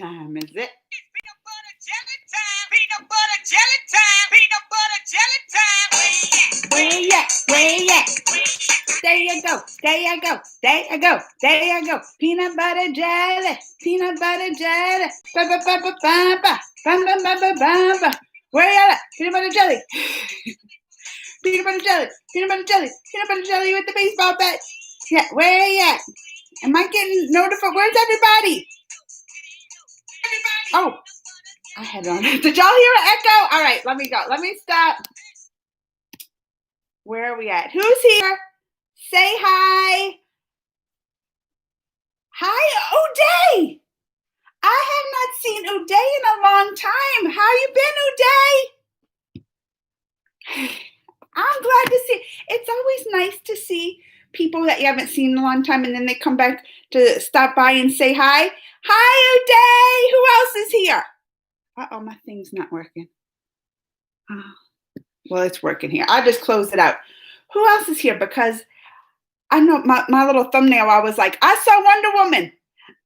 time, is it? Peanut butter jelly time. Peanut butter jelly time. Peanut butter jelly time. Where you at? Where you at? There you go. There you go. There you go. There you go. Peanut butter jelly. Peanut butter jelly. Ba ba ba ba ba ba. Ba ba ba ba ba ba. Where you at? Peanut butter jelly. Peanut butter jelly. Peanut butter jelly. Peanut butter jelly with the baseball bat. Yeah, where you at? Am I getting notified? Where's everybody? Oh, I had it on. Did y'all hear an echo? All right, let me go. Let me stop. Where are we at? Who's here? Say hi. Hi, Uday. I have not seen Uday in a long time. How you been, Uday? I'm glad to see. It's always nice to see people that you haven't seen in a long time, and then they come back to stop by and say hi. Hi, Uday. Who else is here? Uh-oh, my thing's not working. Oh. Well, it's working here. I'll just close it out. Who else is here? Because I know my little thumbnail, I was like, I saw Wonder Woman.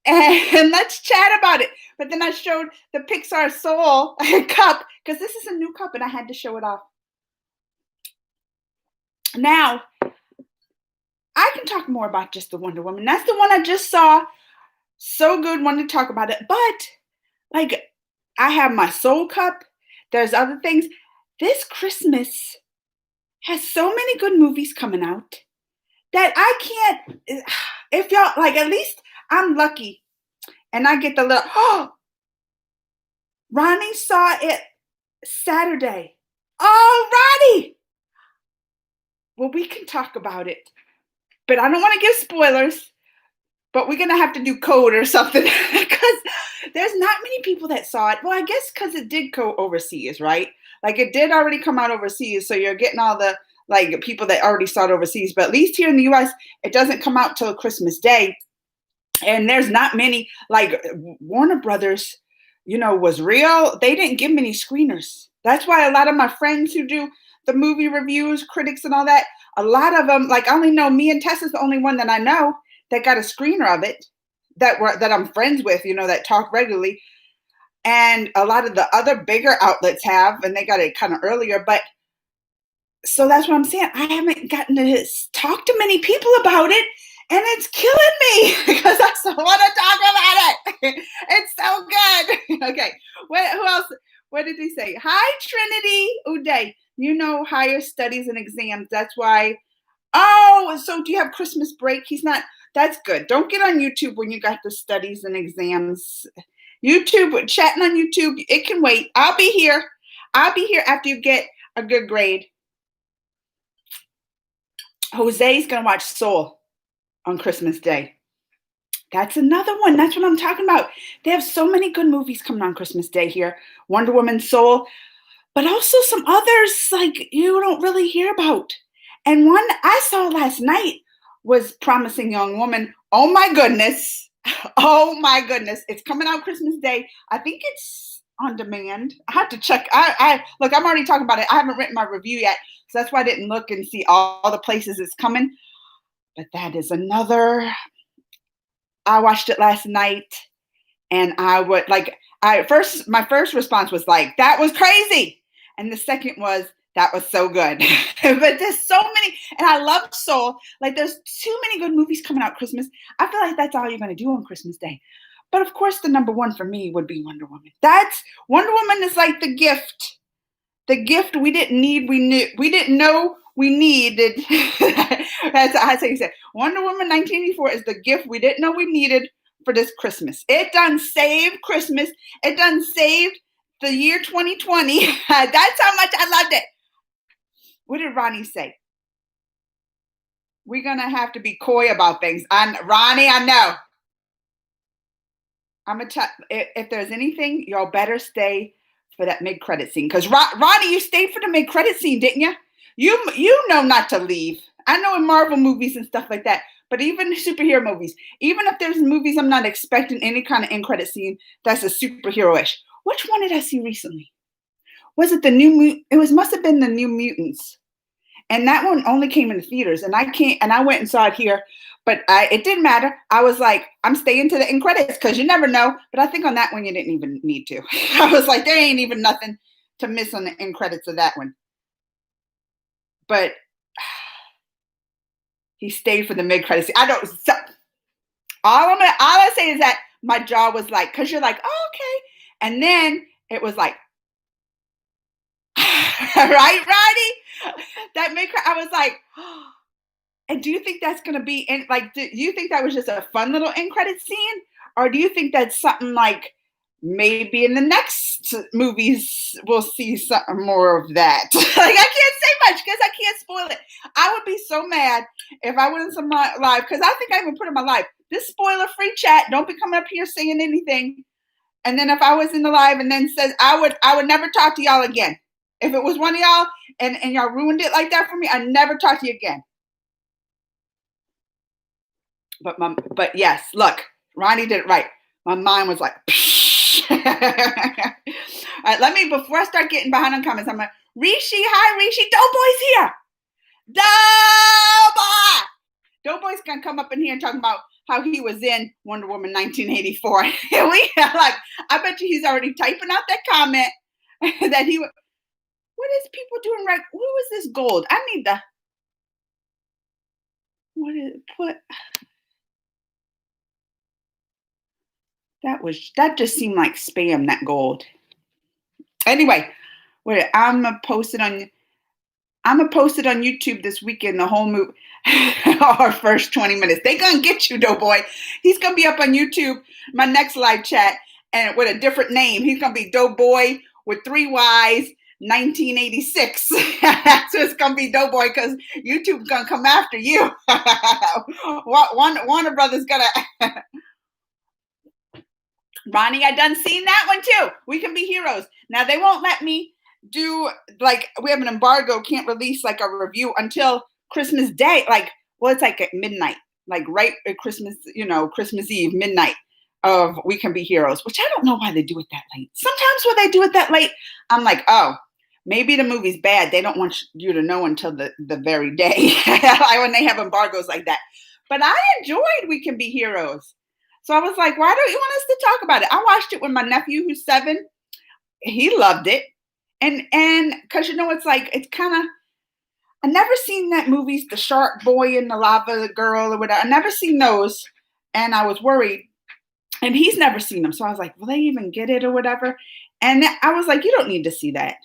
And let's chat about it. But then I showed the Pixar Soul cup because this is a new cup and I had to show it off. Now, I can talk more about just the Wonder Woman. That's the one I just saw. So good, wanted to talk about it. But, like, I have my Soul cup. There's other things. This Christmas has so many good movies coming out that I can't, if y'all, like, at least I'm lucky. And I get the little, oh, Ronnie saw it Saturday. Oh, Ronnie. Well, we can talk about it. But I don't want to give spoilers. But we're going to have to do code or something. Because there's not many people that saw it. Well, I guess because it did go overseas, right? Like, it did already come out overseas. So you're getting all the, like, people that already saw it overseas. But at least here in the U.S., it doesn't come out till Christmas Day. And there's not many, like, Warner Brothers, you know, was real. They didn't give many screeners. That's why a lot of my friends who do the movie reviews, critics and all that, a lot of them, like, I only know me and Tessa's the only one that I know that got a screener of it that I'm friends with, you know, that talk regularly. And a lot of the other bigger outlets have, and they got it kind of earlier. But so that's what I'm saying. I haven't gotten to talk to many people about it. And it's killing me because I so want to talk about it. It's so good. Okay. Who else? What did he say? Hi, Trinity Uday. You know, higher studies and exams. That's why. Oh, so do you have Christmas break? He's not. That's good. Don't get on YouTube when you got the studies and exams. YouTube, chatting on YouTube, it can wait. I'll be here. I'll be here after you get a good grade. Jose's going to watch Soul on Christmas Day. That's another one. That's what I'm talking about. They have so many good movies coming on Christmas Day here. Wonder Woman, Soul, but also some others like you don't really hear about. And one I saw last night was Promising Young Woman. Oh my goodness. Oh my goodness. It's coming out Christmas Day. I think it's on demand. I have to check. Look, I'm already talking about it. I haven't written my review yet. So that's why I didn't look and see all the places it's coming. But that is another. I watched it last night and I would like, my first response was like, that was crazy. And the second was, that was so good. But there's so many, and I love Soul. Like there's too many good movies coming out Christmas. I feel like that's all you're going to do on Christmas Day. But of course, the number one for me would be Wonder Woman. Wonder Woman is like the gift. The gift we didn't need, we didn't know we needed. That's how I said. Wonder Woman 1984 is the gift we didn't know we needed for this Christmas. It done saved Christmas. It done saved the year 2020. That's how much I loved it. What did Ronnie say? We're going to have to be coy about things. Ronnie, I know. I'm going to tell, if there's anything, y'all better stay for that mid-credit scene. Because Ronnie, you stayed for the mid-credit scene, didn't you? You know not to leave. I know in Marvel movies and stuff like that. But even superhero movies, even if there's movies I'm not expecting any kind of end credit scene that's a superhero-ish. Which one did I see recently? Was it must have been the New Mutants. And that one only came in the theaters. And I went and saw it here. But it didn't matter. I was like, I'm staying to the end credits because you never know. But I think on that one, you didn't even need to. I was like, there ain't even nothing to miss on the end credits of that one. But he stayed for the mid credits. I don't. So, all I say is that my jaw was like, because you're like, oh, okay. And then it was like, right, Roddy? That mid credit, I was like, oh. And do you think that's going to be in, like, do you think that was just a fun little end credit scene? Or do you think that's something like maybe in the next movies we'll see something more of that? Like, I can't say much because I can't spoil it. I would be so mad if I went in my live, because I think I even put in my live, this spoiler free chat, don't be coming up here saying anything. And then if I was in the live and then says, I would never talk to y'all again. If it was one of y'all and y'all ruined it like that for me, I'd never talk to you again. But yes, look, Ronnie did it right. My mind was like, all right, before I start getting behind on comments, I'm like, Rishi, hi, Rishi, Doughboy's here. Doughboy's going to come up in here and talk about how he was in Wonder Woman 1984. I bet you he's already typing out that comment that he, what is people doing right? Who is this gold? I need the, what? That just seemed like spam, that gold. Anyway, wait, I'm gonna post it on YouTube this weekend, the whole movie, our first 20 minutes. They gonna get you, Doughboy. He's gonna be up on YouTube, my next live chat, and with a different name. He's gonna be Doughboy with 3 Y's, 1986. So it's gonna be Doughboy because YouTube's gonna come after you. Warner Brothers gonna Ronnie, I done seen that one too. We Can Be Heroes. Now they won't let me do, like, we have an embargo, can't release like a review until Christmas Day. Like, well, it's like at midnight, like right at Christmas, Christmas Eve, midnight of We Can Be Heroes, which I don't know why they do it that late. Sometimes when they do it that late, I'm like, oh, maybe the movie's bad. They don't want you to know until the very day when they have embargoes like that. But I enjoyed We Can Be Heroes. So I was like, why don't you want us to talk about it? I watched it with my nephew who's 7. He loved it. And because, it's like, it's kind of, I never seen that movies, The Shark Boy and the Lava Girl or whatever. I never seen those. And I was worried. And he's never seen them. So I was like, will they even get it or whatever? And I was like, you don't need to see that.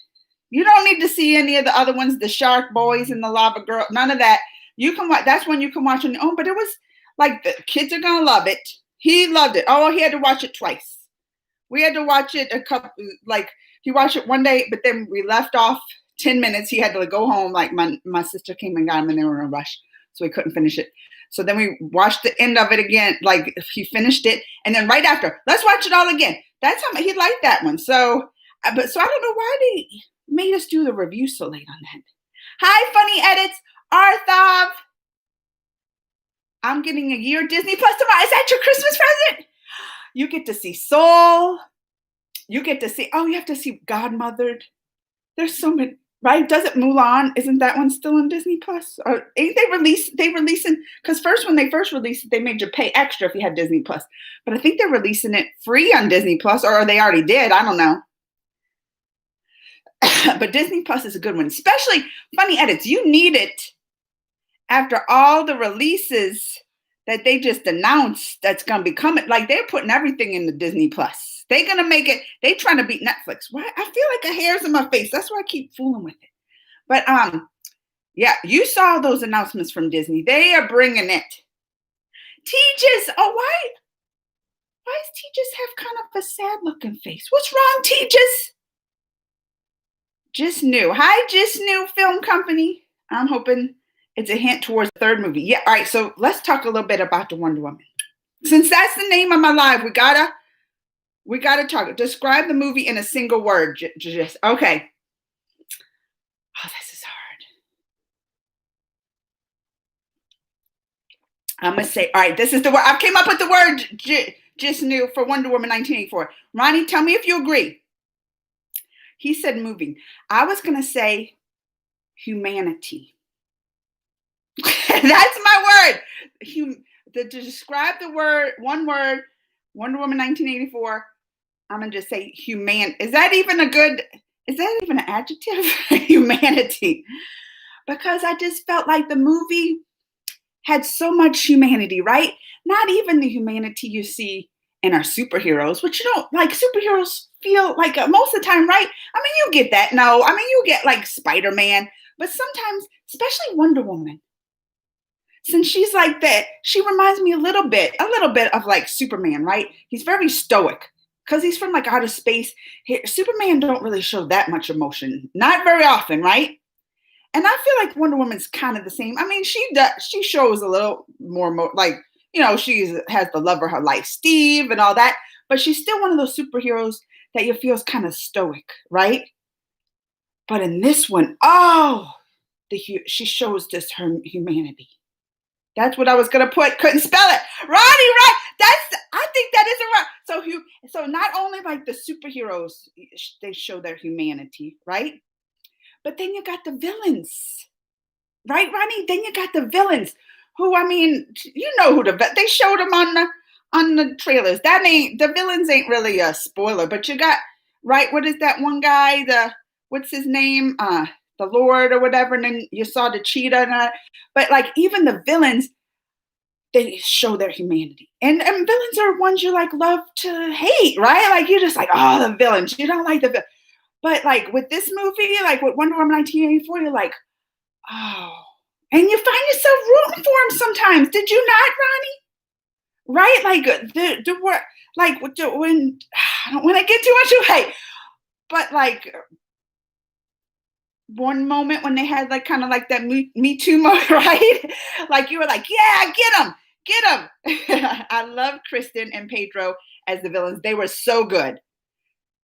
You don't need to see any of the other ones, The Shark Boys and the Lava Girl. None of that. You can watch. That's one you can watch on your own. But it was like, the kids are going to love it. He loved it. Oh, he had to watch it twice. We had to watch it he watched it one day, but then we left off 10 minutes. He had to go home. Like my sister came and got him and they were in a rush. So he couldn't finish it. So then we watched the end of it again. Like he finished it. And then right after, let's watch it all again. That's how he liked that one. So I don't know why they made us do the review so late on that. Hi, Funny Edits. Arthav. I'm getting a year Disney Plus tomorrow. Is that your Christmas present? You get to see Soul. You get to see, you have to see Godmothered. There's so many, right? Doesn't Mulan, isn't that one still on Disney Plus? Or ain't they releasing, because when they first released it, they made you pay extra if you had Disney Plus. But I think they're releasing it free on Disney Plus, or they already did. I don't know. But Disney Plus is a good one, especially Funny Edits. You need it after all the releases that they just announced that's going to be coming. Like, they're putting everything in the Disney Plus. They're going to make it, they trying to beat Netflix. Why? I feel like a hair's in my face. That's why I keep fooling with it. But yeah, you saw those announcements from Disney. They are bringing it. Tejas, why does Tejas have kind of a sad looking face? What's wrong, Tejas? Just New. Hi, Just New Film Company. I'm hoping it's a hint towards the third movie. Yeah, all right, so let's talk a little bit about the Wonder Woman. Since that's the name of my live, we gotta talk. Describe the movie in a single word. Just okay. Oh, this is hard. I'm gonna say, all right, this is the word. I came up with the word just new for Wonder Woman 1984. Ronnie, tell me if you agree. He said moving. I was gonna say humanity. That's my word. to describe one word, Wonder Woman 1984, I'm gonna just say human. Is that even an adjective? Humanity. Because I just felt like the movie had so much humanity, right? Not even the humanity you see in our superheroes, which you don't like superheroes feel like most of the time, right? I mean, you get that. No, I mean, you get like Spider-Man, but sometimes, especially Wonder Woman, since she's like that, she reminds me a little bit of like Superman, right? He's very stoic because he's from like outer space. Superman don't really show that much emotion, not very often, right? And I feel like Wonder Woman's kind of the same. I mean, she shows a little more like, she has the love of her life, Steve, and all that, but she's still one of those superheroes that you feel is kind of stoic, right? But in this one, oh, she shows this her humanity. That's what I was gonna put. Couldn't spell it. Ronnie, right? I think that is a right. So not only like the superheroes, they show their humanity, right? But then you got the villains, right, Ronnie? Then you got the villains, who I mean, who they showed them on the trailers. The villains ain't really a spoiler, but you got right. What is that one guy? What's his name? The Lord or whatever. And then you saw the cheetah, but like even the villains, they show their humanity. And villains are ones you like love to hate, right? Like you're just like, oh, the villains. You don't like the villains. But like with this movie, like with Wonder Woman 1984, you're like, oh, and you find yourself rooting for him sometimes. Did you not, Ronnie? Right? Like the word, like when I don't want to get too much away, but like one moment when they had like kind of like that me Too moment, right? Like you were like, yeah, get him. I love Kristen and Pedro as the villains. They were so good.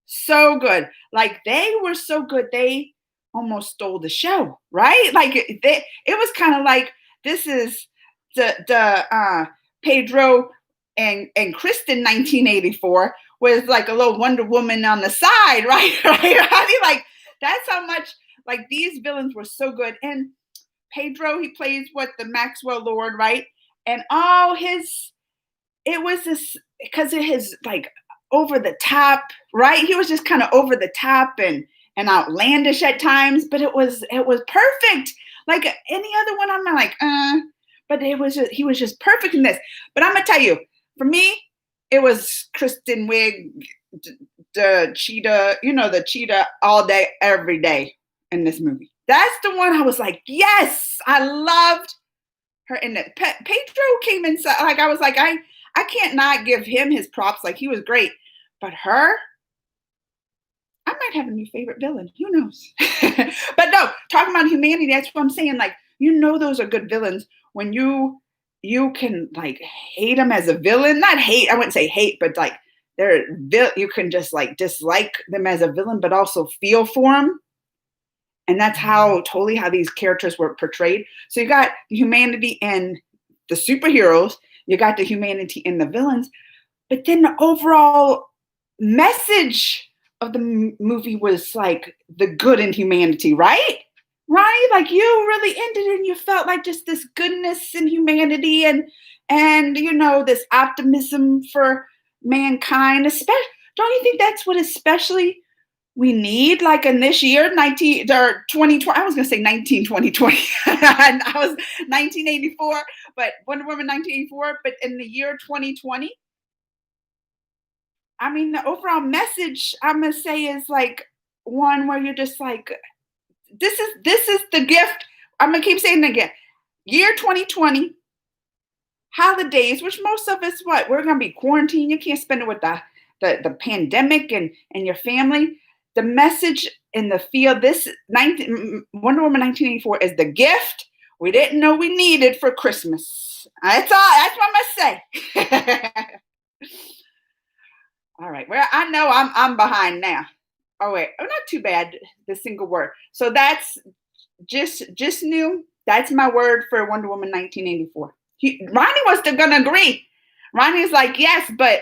So good. Like they were so good. They almost stole the show, right? Like it was kind of like this is the Pedro and Kristen 1984 with like a little Wonder Woman on the side, right? Right? Like that's how much like these villains were so good. And Pedro, he plays the Maxwell Lord, right? And it was this because of his like over the top, right? He was just kind of over the top and outlandish at times, but it was perfect. Like any other one, I'm not like, but he was just perfect in this. But I'm gonna tell you, for me, it was Kristen Wiig, the cheetah, the cheetah all day, every day in this movie. That's the one I was like, yes, I loved her in it. Pedro came inside, like I was like, I can't not give him his props. Like he was great, but her, I might have a new favorite villain. Who knows? But no, talking about humanity, that's what I'm saying. Like those are good villains when you can like hate them as a villain. Not hate. I wouldn't say hate, but like you can just like dislike them as a villain, but also feel for them. And that's how these characters were portrayed. So you got the humanity in the superheroes. You got the humanity in the villains, but then the overall message of the movie was like the good in humanity, right? Right? Like you really ended and you felt like just this goodness and humanity and this optimism for mankind. Especially, don't you think that's what especially we need, like in this year, 2020. I was gonna say 2020. I was 1984, but Wonder Woman 1984. But in the year 2020, I mean, the overall message I'm gonna say is like one where you're just like, this is the gift. I'm gonna keep saying it again. Year 2020, holidays, which most of us, we're gonna be quarantined. You can't spend it with the pandemic and your family. The message in the field, Wonder Woman 1984 is the gift we didn't know we needed for Christmas. That's all. That's what I'm gonna say. All right. Well, I know I'm behind now. Oh wait. Oh, not too bad. The single word. So that's just new. That's my word for Wonder Woman 1984. Ronnie was gonna agree. Ronnie's like, yes, but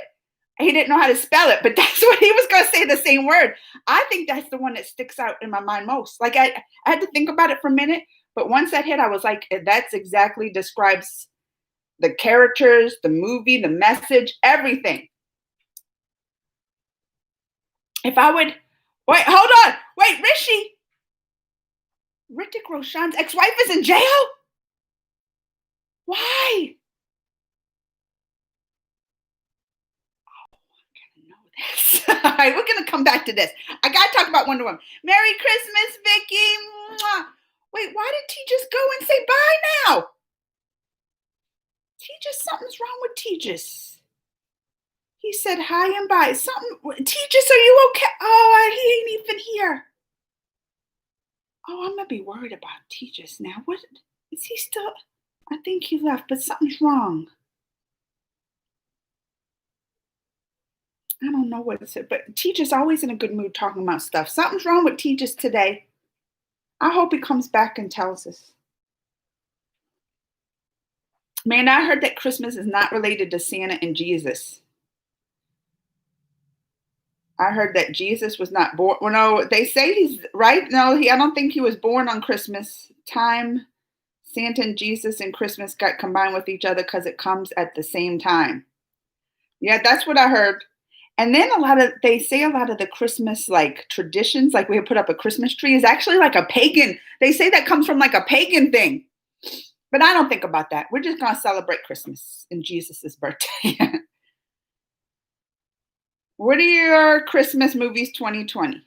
he didn't know how to spell it, but that's what he was going to say, the same word. I think that's the one that sticks out in my mind most. Like I had to think about it for a minute, but once that hit, I was like, that's exactly describes the characters, the movie, the message, everything. If I would, wait, hold on. Wait, Hrithik Roshan's ex-wife is in jail? Why? All right, we're gonna come back to this. I gotta talk about Wonder Woman. Merry Christmas, Vicky. Mwah. Wait, why did Tejas go and say bye now? Tejas, something's wrong with Tejas. He said hi and bye. Something. Tejas, are you okay? Oh, he ain't even here. Oh, I'm gonna be worried about Tejas now. What is he still? I think he left, but something's wrong. I don't know what it's, but Tejas always in a good mood talking about stuff. Something's wrong with Tejas today. I hope he comes back and tells us. Man, I heard that Christmas is not related to Santa and Jesus. I heard that Jesus was not born. Well, no, they say he's right. No, I don't think he was born on Christmas time. Santa and Jesus and Christmas got combined with each other because it comes at the same time. Yeah, that's what I heard. And then they say a lot of the Christmas like traditions, like we put up a Christmas tree, is actually like a pagan. They say that comes from like a pagan thing. But I don't think about that. We're just going to celebrate Christmas and Jesus' birthday. What are your Christmas movies 2020?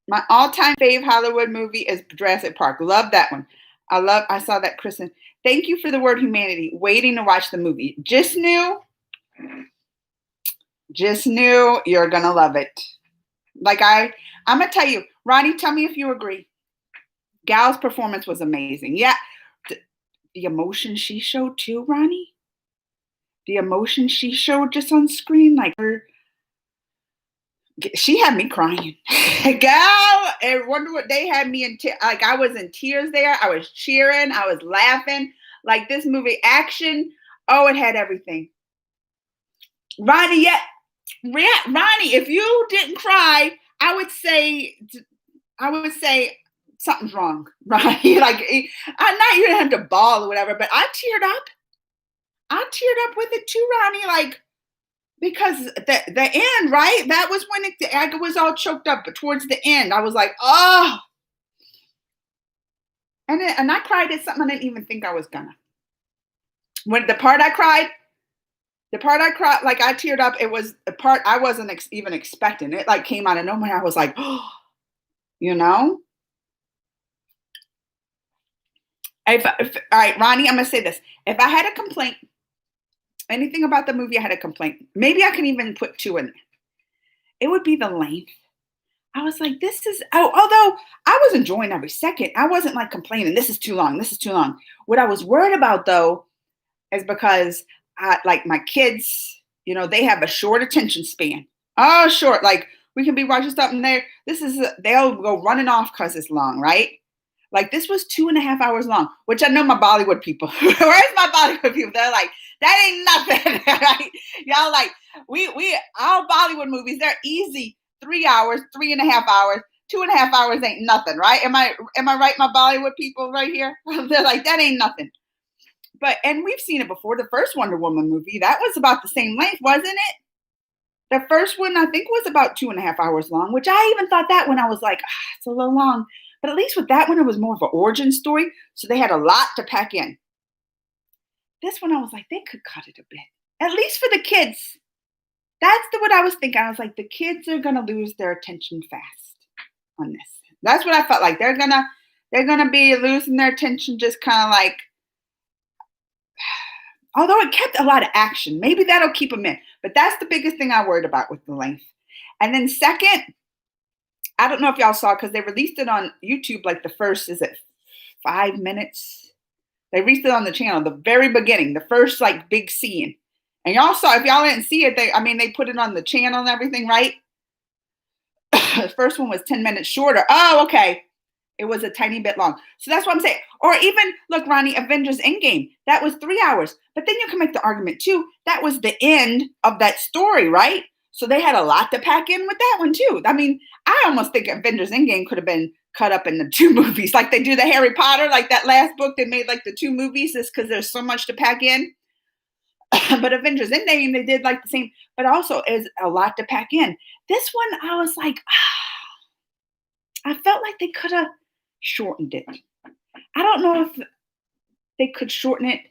My all-time fave Hollywood movie is Jurassic Park. Love that one. I saw that Christmas. Thank you for the word humanity. Waiting to watch the movie. Just knew you're going to love it. Like I'm going to tell you, Ronnie, tell me if you agree. Gal's performance was amazing. Yeah. The emotion she showed too, Ronnie. The emotion she showed just on screen, like she had me crying. Gal, and Wonder what they had me in like I was in tears there. I was cheering, I was laughing. Like this movie, action. Oh, it had everything. Ronnie, Ronnie, if you didn't cry, I would say something's wrong, right? Like, I'm not you didn't have to bawl or whatever, but I teared up. I teared up with it too, Ronnie. Like, because the end, right? That was when I was all choked up. But towards the end, I was like, oh. And I cried at something I didn't even think I was gonna. When the part I cried, like I teared up. It was the part I wasn't even expecting. It like came out of nowhere. I was like, oh, you know. All right, Ronnie, I'm gonna say this. If I had a complaint, anything about the movie, I had a complaint. Maybe I can even put 2 in there. It would be the length. I was like, this is, although I was enjoying every second, I wasn't like complaining, this is too long, this is too long. What I was worried about though, is because like my kids, you know, they have a short attention span. Oh, short. Like we can be watching something there. They'll go running off because it's long, right? Like this was 2.5 hours long, which I know my Bollywood people. Where's my Bollywood people? They're like, that ain't nothing, right? Y'all like, our Bollywood movies, they're easy. 3 hours, 3.5 hours, 2.5 hours ain't nothing, right? Am I right, my Bollywood people right here? They're like, that ain't nothing. And we've seen it before. The first Wonder Woman movie, that was about the same length, wasn't it? The first one, I think, was about 2.5 hours long, which I even thought that when I was like, it's a little long. But at least with that one, it was more of an origin story. So they had a lot to pack in. This one, I was like, they could cut it a bit. At least for the kids. That's what I was thinking. I was like, the kids are going to lose their attention fast on this. That's what I felt like. They're gonna be losing their attention just kind of like, although it kept a lot of action. Maybe that'll keep them in. But that's the biggest thing I worried about with the length. And then second, I don't know if y'all saw, because they released it on YouTube, like the first, is it 5 minutes? They released it on the channel, the very beginning, the first like big scene. And y'all saw, if y'all didn't see it, they put it on the channel and everything, right? The first one was 10 minutes shorter. Oh, okay. It was a tiny bit long. So that's what I'm saying. Or even, look, Ronnie, Avengers Endgame, that was 3 hours. But then you can make the argument too, that was the end of that story, right? So they had a lot to pack in with that one too. I mean, I almost think Avengers Endgame could have been cut up into 2 movies, like they do the Harry Potter, like that last book they made like the 2 movies, is because there's so much to pack in. But Avengers Endgame, they did like the same, but also is a lot to pack in. This one, I was like, I felt like they could have shortened it. I don't know if they could shorten it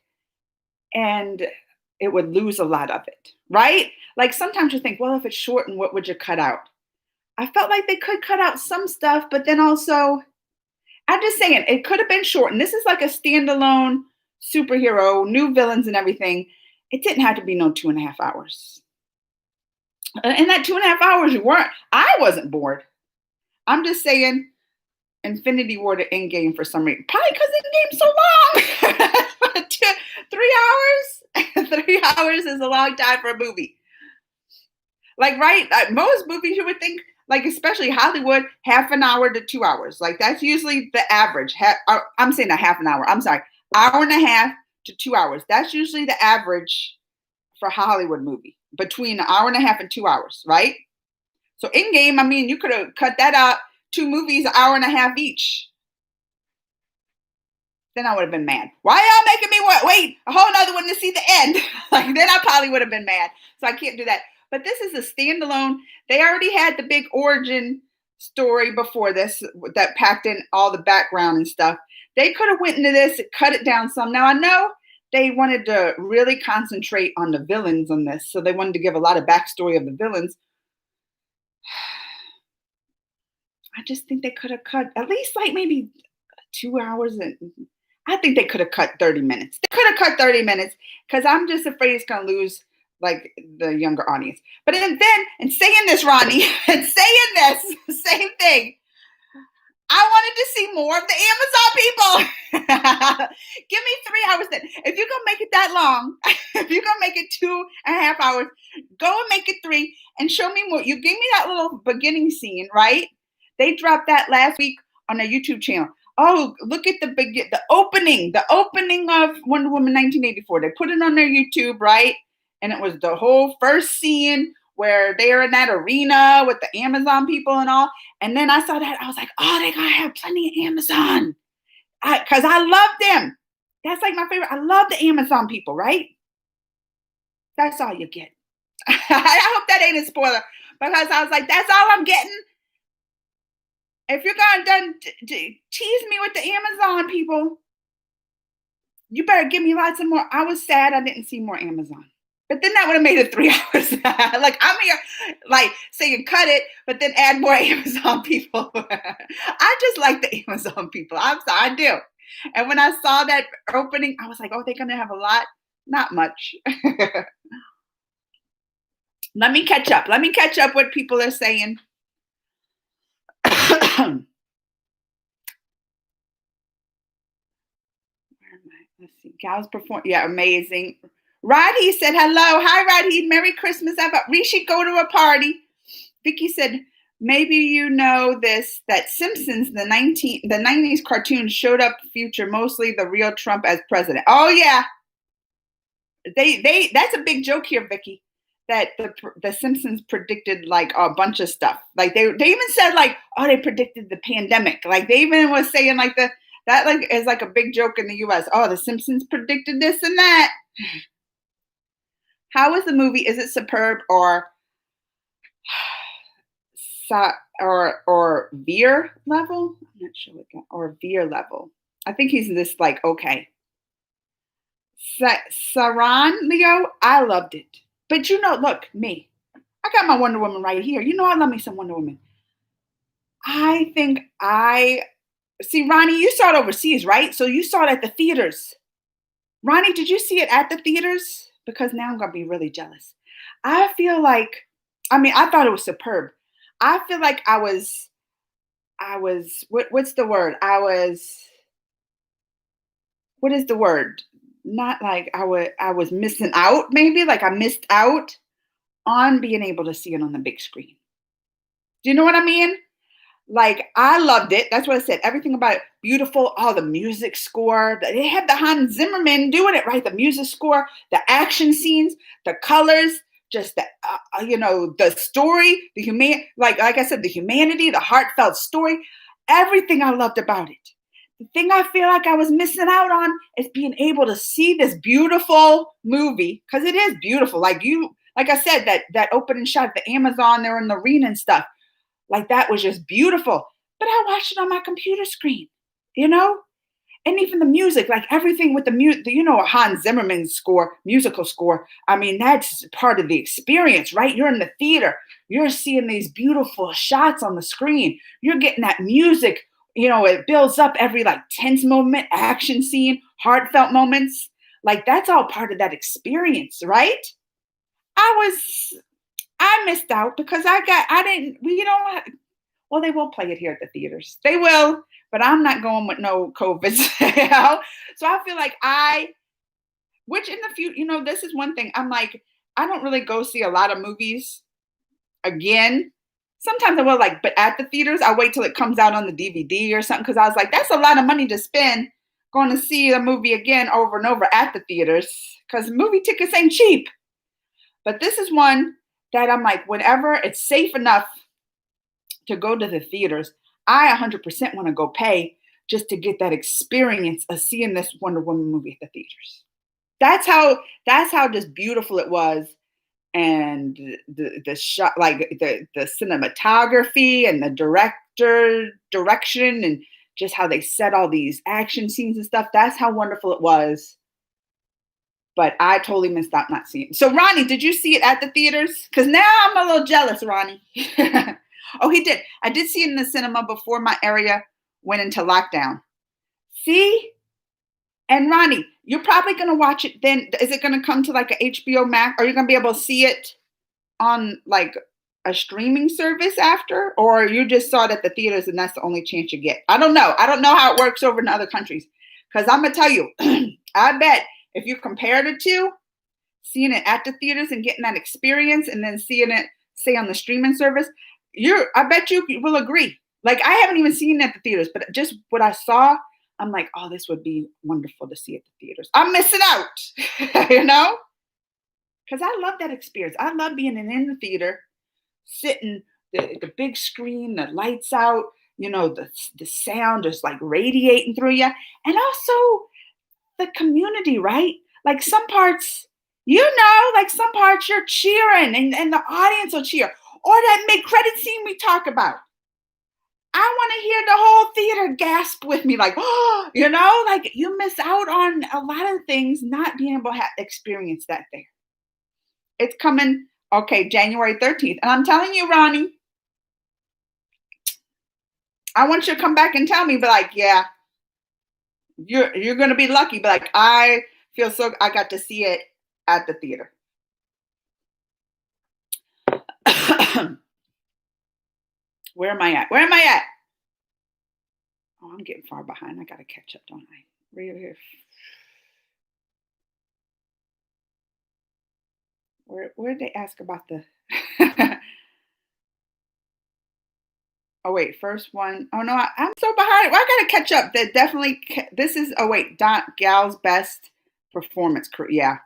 and it would lose a lot of it, right? Like sometimes you think, well, if it's shortened, what would you cut out? I felt like they could cut out some stuff, but then also, I'm just saying, it could have been shortened. This is like a standalone superhero, new villains and everything. It didn't have to be no 2.5 hours. In that 2.5 hours, I wasn't bored. I'm just saying, Infinity War to Endgame for some reason. Probably because Endgame's so long. 3 hours? 3 hours is a long time for a movie. Like, right? Most movies you would think, like, especially Hollywood, half an hour to 2 hours. Like, that's usually the average. I'm saying a half an hour. I'm sorry. Hour and a half to 2 hours. That's usually the average for a Hollywood movie. Between an hour and a half and 2 hours, right? So Endgame, I mean, you could have cut that out. 2 movies, an hour and a half each. Then I would have been mad. Why y'all making me wait a whole nother one to see the end? Like, then I probably would have been mad. So I can't do that. But this is a standalone. They already had the big origin story before this that packed in all the background and stuff. They could have went into this, cut it down some. Now I know they wanted to really concentrate on the villains on this. So they wanted to give a lot of backstory of the villains. I just think they could have cut at least like maybe 2 hours. And I think they could have cut 30 minutes. They could have cut 30 minutes because I'm just afraid it's going to lose like the younger audience. But then and saying this, Ronnie, and saying this, same thing. I wanted to see more of the Amazon people. Give me 3 hours then. If you're going to make it that long, if you're going to make it 2.5 hours, go and make it 3 and show me more. You gave me that little beginning scene, right? They dropped that last week on their YouTube channel. Oh, look at the opening of Wonder Woman 1984. They put it on their YouTube, right? And it was the whole first scene where they're in that arena with the Amazon people and all. And then I saw that. I was like, oh, they gotta have plenty of Amazon. Because I love them. That's like my favorite. I love the Amazon people, right? That's all you get. I hope that ain't a spoiler. Because I was like, that's all I'm getting. If you're going to tease me with the Amazon people, you better give me lots of more. I was sad I didn't see more Amazon. But then that would have made it 3 hours. Like, I'm here, like, saying cut it, but then add more Amazon people. I just like the Amazon people. I'm sorry, I do. And when I saw that opening, I was like, oh, they're going to have a lot? Not much. Let me catch up. Let me catch up what people are saying. Let's see. Gals perform. Yeah, amazing. Roddy said hello. Hi, Roddy. Merry Christmas. We should go to a party. Vicky said, maybe you know this, that Simpsons, the 90s cartoon showed up future, mostly the real Trump as president. Oh, yeah. That's a big joke here, Vicky, that the Simpsons predicted like a bunch of stuff. Like they even said like, oh, they predicted the pandemic. Like they even was saying like that like is like a big joke in the US. Oh, the Simpsons predicted this and that. How is the movie? Is it superb or Veer level? I'm not sure what that, or Veer level. I think he's this like okay. Saran Leo, I loved it. But you know, look, me. I got my Wonder Woman right here. You know I love me some Wonder Woman. I think see, Ronnie, you saw it overseas, right? So you saw it at the theaters. Ronnie, did you see it at the theaters? Because now I'm going to be really jealous. I feel like, I thought it was superb. I feel like I was, what's the word? What is the word? Not like I was missing out, maybe like I missed out on being able to see it on the big screen. Do you know what I mean? Like, I loved it. That's what I said. Everything about it, beautiful. Oh, the music score. They had the Hans Zimmerman doing it, right? The music score, the action scenes, the colors, just the, the story, like I said, the humanity, the heartfelt story, everything I loved about it. the thing I feel like I was missing out on is being able to see this beautiful movie, because it is beautiful. Like I said, that opening shot, the Amazon, they're in the arena and stuff. Like that was just beautiful. But I watched it on my computer screen, you know? And even the music, like everything with the music, Hans Zimmerman's score, musical score. I mean, that's part of the experience, right? You're in the theater, you're seeing these beautiful shots on the screen, you're getting that music, it builds up every like tense moment, action scene, heartfelt moments. Like that's all part of that experience, right? I missed out because I didn't, well, they will play it here at the theaters. They will, but I'm not going with no COVID. So I feel like which in the future, this is one thing. I'm like, I don't really go see a lot of movies again. Sometimes I will, but at the theaters, I wait till it comes out on the DVD or something, because I was like, that's a lot of money to spend going to see a movie again over and over at the theaters, because movie tickets ain't cheap. But this is one that I'm like, whenever it's safe enough to go to the theaters, I 100% want to go pay just to get that experience of seeing this Wonder Woman movie at the theaters. That's how just beautiful it was, and the shot, like the cinematography and the direction, and just how they set all these action scenes and stuff. That's how wonderful it was. But I totally missed out not seeing it. So Ronnie, did you see it at the theaters? Because now I'm a little jealous, Ronnie. Oh, he did. I did see it in the cinema before my area went into lockdown. See? And Ronnie, you're probably going to watch it then. Is it going to come to like a HBO Max? Are you going to be able to see it on like a streaming service after? Or you just saw it at the theaters and that's the only chance you get? I don't know. I don't know how it works over in other countries. Because I'm going to tell you, I bet if you compare the two, seeing it at the theaters and getting that experience and then seeing it, say, on the streaming service, I bet you will agree. Like, I haven't even seen it at the theaters, but just what I saw, I'm like, oh, this would be wonderful to see at the theaters. I'm missing out, because I love that experience. I love being in the theater, sitting, the big screen, the lights out, the sound just like radiating through you. And also the community, right? Like some parts, some parts you're cheering and the audience will cheer. Or that mid-credit scene we talk about. I want to hear the whole theater gasp with me, like, oh, like you miss out on a lot of things not being able to experience that there. It's coming, January 13th. And I'm telling you, Ronnie, I want you to come back and tell me, but like, yeah, you're going to be lucky. But like, I feel so, I got to see it at the theater. Where am I at? Oh, I'm getting far behind. I got to catch up, don't I? Right here. Where did they ask about the... Oh, wait. First one. Oh, no. I'm so behind. Well, I got to catch up. This is... Oh, wait. Gal's best performance. Yeah.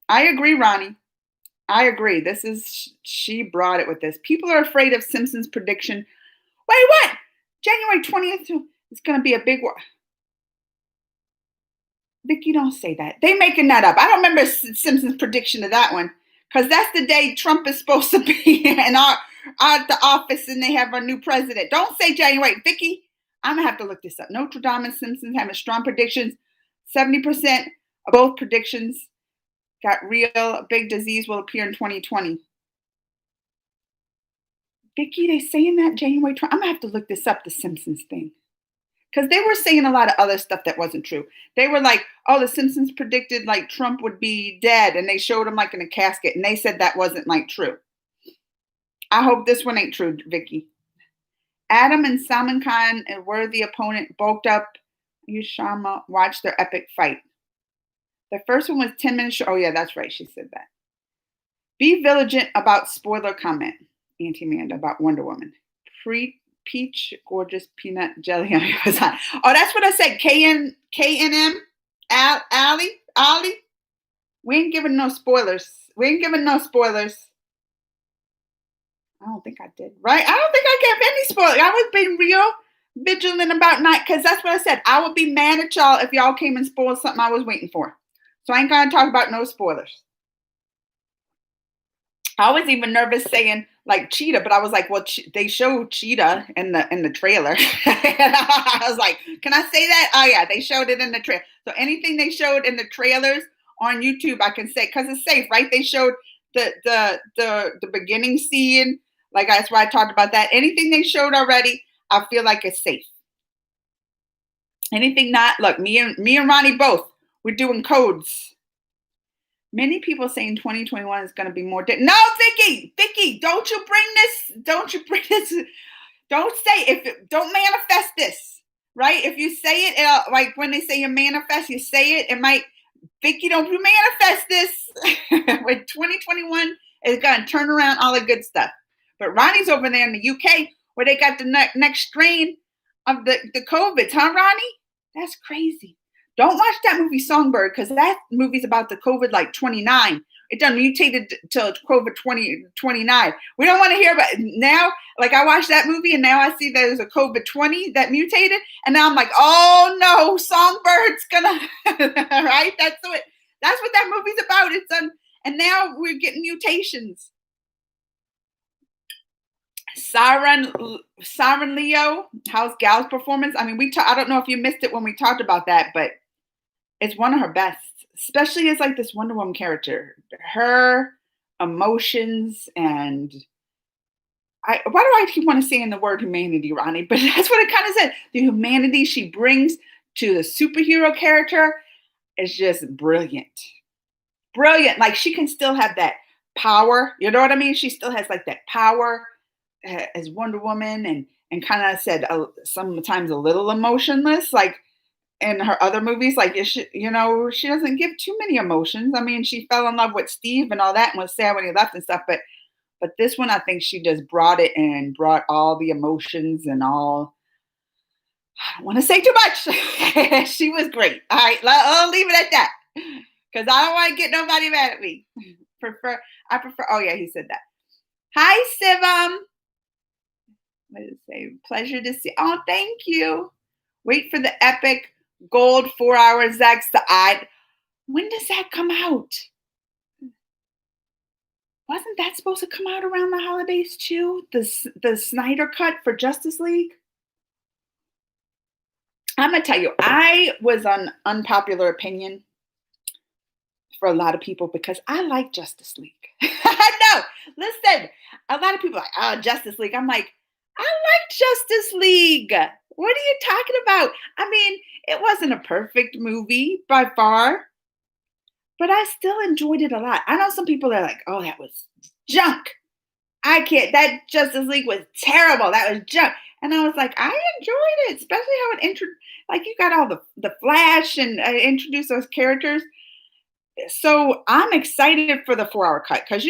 I agree, Ronnie. I agree. She brought it with this. People are afraid of Simpsons prediction. Wait, what? January 20th is going to be a big one. Vicky, don't say that. They making that up. I don't remember Simpsons prediction of that one, because that's the day Trump is supposed to be in at the office and they have a new president. Don't say January. Vicky, I'm going to have to look this up. Notre Dame and Simpsons having strong predictions. 70% of both predictions got real. A big disease will appear in 2020. Vicky, they saying that January 20th. I'm going to have to look this up, the Simpsons thing. Because they were saying a lot of other stuff that wasn't true. They were like, oh, the Simpsons predicted like Trump would be dead. And they showed him like in a casket. And they said that wasn't like true. I hope this one ain't true, Vicky. Adam and Salman Khan, a worthy opponent, bulked up. Sharma watched their epic fight. The first one was 10 minutes. Oh, yeah, that's right. She said that. Be vigilant about spoiler comment, Auntie Amanda, about Wonder Woman. Peach, gorgeous peanut jelly on Amazon. Oh, that's what I said. KNM, Ollie. We ain't giving no spoilers. I don't think I did, right? I don't think I gave any spoilers. I was being real vigilant about not, because that's what I said. I would be mad at y'all if y'all came and spoiled something I was waiting for. So I ain't gonna talk about no spoilers. I was even nervous saying like cheetah, but I was like, well, they showed cheetah in the trailer. I was like, can I say that? Oh yeah, they showed it in the trailer. So anything they showed in the trailers on YouTube, I can say because it's safe, right? They showed the beginning scene, like that's why I talked about that. Anything they showed already, I feel like it's safe. Anything not, look, me and Ronnie both, we're doing codes. Many people saying 2021 is going to be more. No, Vicky, don't you bring this. Don't say don't manifest this, right? If you say it, like when they say you manifest, you say it. It might, Vicky, don't you manifest this. With 2021 is going to turn around all the good stuff. But Ronnie's over there in the UK where they got the next strain of the COVID, huh, Ronnie? That's crazy. Don't watch that movie Songbird because that movie's about the COVID like 29. It done mutated till COVID 29. We don't want to hear about it now. Like I watched that movie and now I see there's a COVID 20 that mutated. And now I'm like, oh no, Songbird's gonna, right? That's what that movie's about. It's and now we're getting mutations. Siren Leo, how's Gal's performance? I mean, I don't know if you missed it when we talked about that, but it's one of her best, especially as like this Wonder Woman character. Her emotions and why do I keep want to say in the word humanity, Ronnie? But that's what it kind of said. The humanity she brings to the superhero character is just brilliant. Brilliant. Like she can still have that power. You know what I mean? She still has like that power as Wonder Woman and kind of said sometimes a little emotionless, like in her other movies, like she doesn't give too many emotions. I mean, she fell in love with Steve and all that and was sad when he left and stuff, but this one I think she just brought it and brought all the emotions and all. I don't want to say too much. She was great. All right, I'll leave it at that because I don't want to get nobody mad at me. I prefer. Oh yeah, he said that. Hi, Sivam. What did it say? Pleasure to see. Oh, thank you. Wait for the epic gold 4 hour Zack Snyder. When does that come out? Wasn't that supposed to come out around the holidays too? The Snyder cut for Justice League? I'm going to tell you, I was on unpopular opinion for a lot of people because I like Justice League. I know. Listen, a lot of people are like, oh, Justice League. I'm like, I like Justice League. What are you talking about? I mean, it wasn't a perfect movie by far, but I still enjoyed it a lot. I know some people are like, oh, that was junk. I can't. That Justice League was terrible. That was junk. And I was like, I enjoyed it, especially how it like you got all the Flash and introduced those characters. So I'm excited for the 4 hour cut because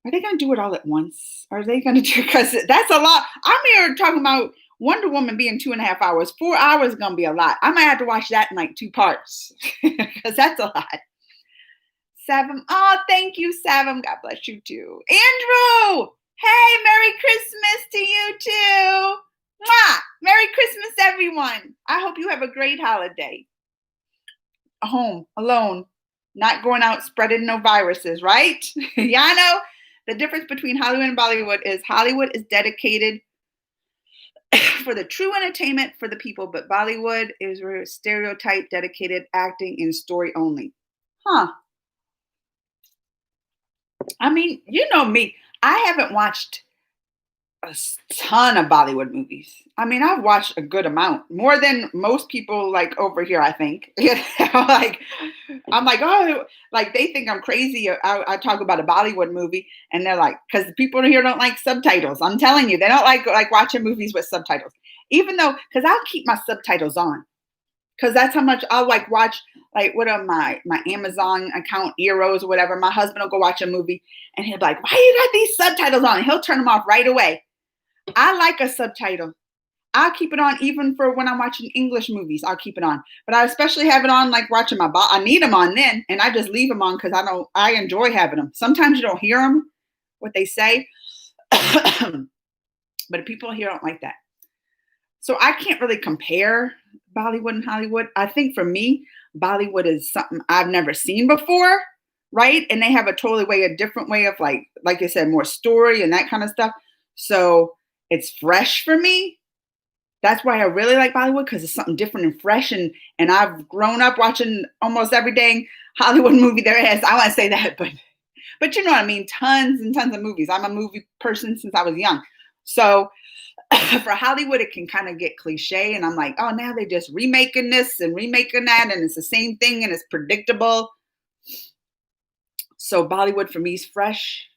are they going to do it all at once? Are they going to do? Because that's a lot. I'm here talking about Wonder Woman being 2.5 hours. 4 hours is going to be a lot. I might have to watch that in like 2 parts because that's a lot. Savam. Oh, thank you, Savam. God bless you too. Andrew. Hey, Merry Christmas to you too. Mwah! Merry Christmas, everyone. I hope you have a great holiday. Home, alone, not going out spreading no viruses, right? Yeah, I know. The difference between Hollywood and Bollywood is Hollywood is dedicated for the true entertainment for the people, but Bollywood is stereotype, dedicated acting and story only. Huh. I mean, you know me. I haven't watched a ton of Bollywood movies. I mean, I've watched a good amount, more than most people like over here, I think. Like, I'm like, oh, like they think I'm crazy. I talk about a Bollywood movie and they're like, because people here don't like subtitles. I'm telling you, they don't like watching movies with subtitles. Even though, because I'll keep my subtitles on. Because that's how much I'll like watch, like what are my Amazon account, Eros or whatever. My husband will go watch a movie and he'll be like, why you got these subtitles on? And he'll turn them off right away. I like a subtitle. I'll keep it on even for when I'm watching English movies. I'll keep it on. But I especially have it on like watching I need them on then. And I just leave them on because I enjoy having them. Sometimes you don't hear them, what they say. But people here don't like that. So I can't really compare Bollywood and Hollywood. I think for me, Bollywood is something I've never seen before, right? And they have a different way of like I said, more story and that kind of stuff. So it's fresh for me. That's why I really like Bollywood because it's something different and fresh. And I've grown up watching almost every dang Hollywood movie there is. I want to say that, but you know what I mean? Tons and tons of movies. I'm a movie person since I was young. So for Hollywood, it can kind of get cliche. And I'm like, oh, now they're just remaking this and remaking that. And it's the same thing and it's predictable. So Bollywood for me is fresh,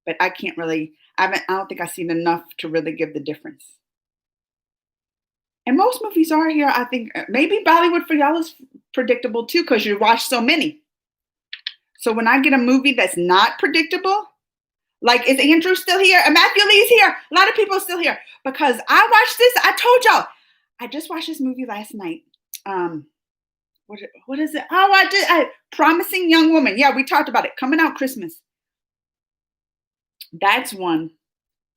but I can't really, I don't think I've seen enough to really give the difference. And most movies are here. I think maybe Bollywood for y'all is predictable too, because you watch so many. So when I get a movie that's not predictable, like is Andrew still here? And Matthew Lee's here. A lot of people are still here because I watched this. I told y'all, I just watched this movie last night. What is it? Oh, I did. Promising Young Woman. Yeah, we talked about it. Coming out Christmas. That's one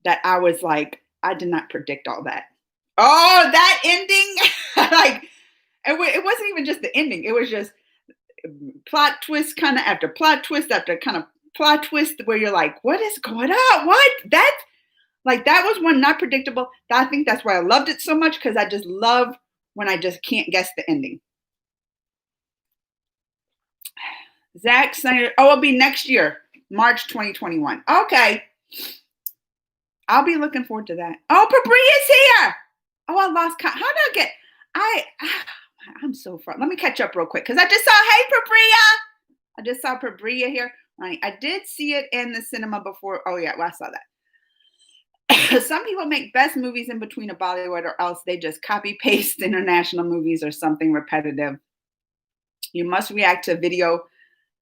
that I was like, I did not predict all that. Oh, that ending. Like, it wasn't even just the ending. It was just plot twist kind of after plot twist after kind of plot twist where you're like, what is going on? What? That was one not predictable. I think that's why I loved it so much because I just love when I just can't guess the ending. Zack Snyder. Oh, it'll be next year, March 2021. Okay. I'll be looking forward to that. Oh, Pabria's here. Oh, I lost. How did I get? I'm so far. Let me catch up real quick because I just saw. Hey, Pabria. I just saw Pabria here. Right. I did see it in the cinema before. Oh yeah, well, I saw that. Some people make best movies in between a Bollywood, or else they just copy paste international movies or something repetitive. You must react to video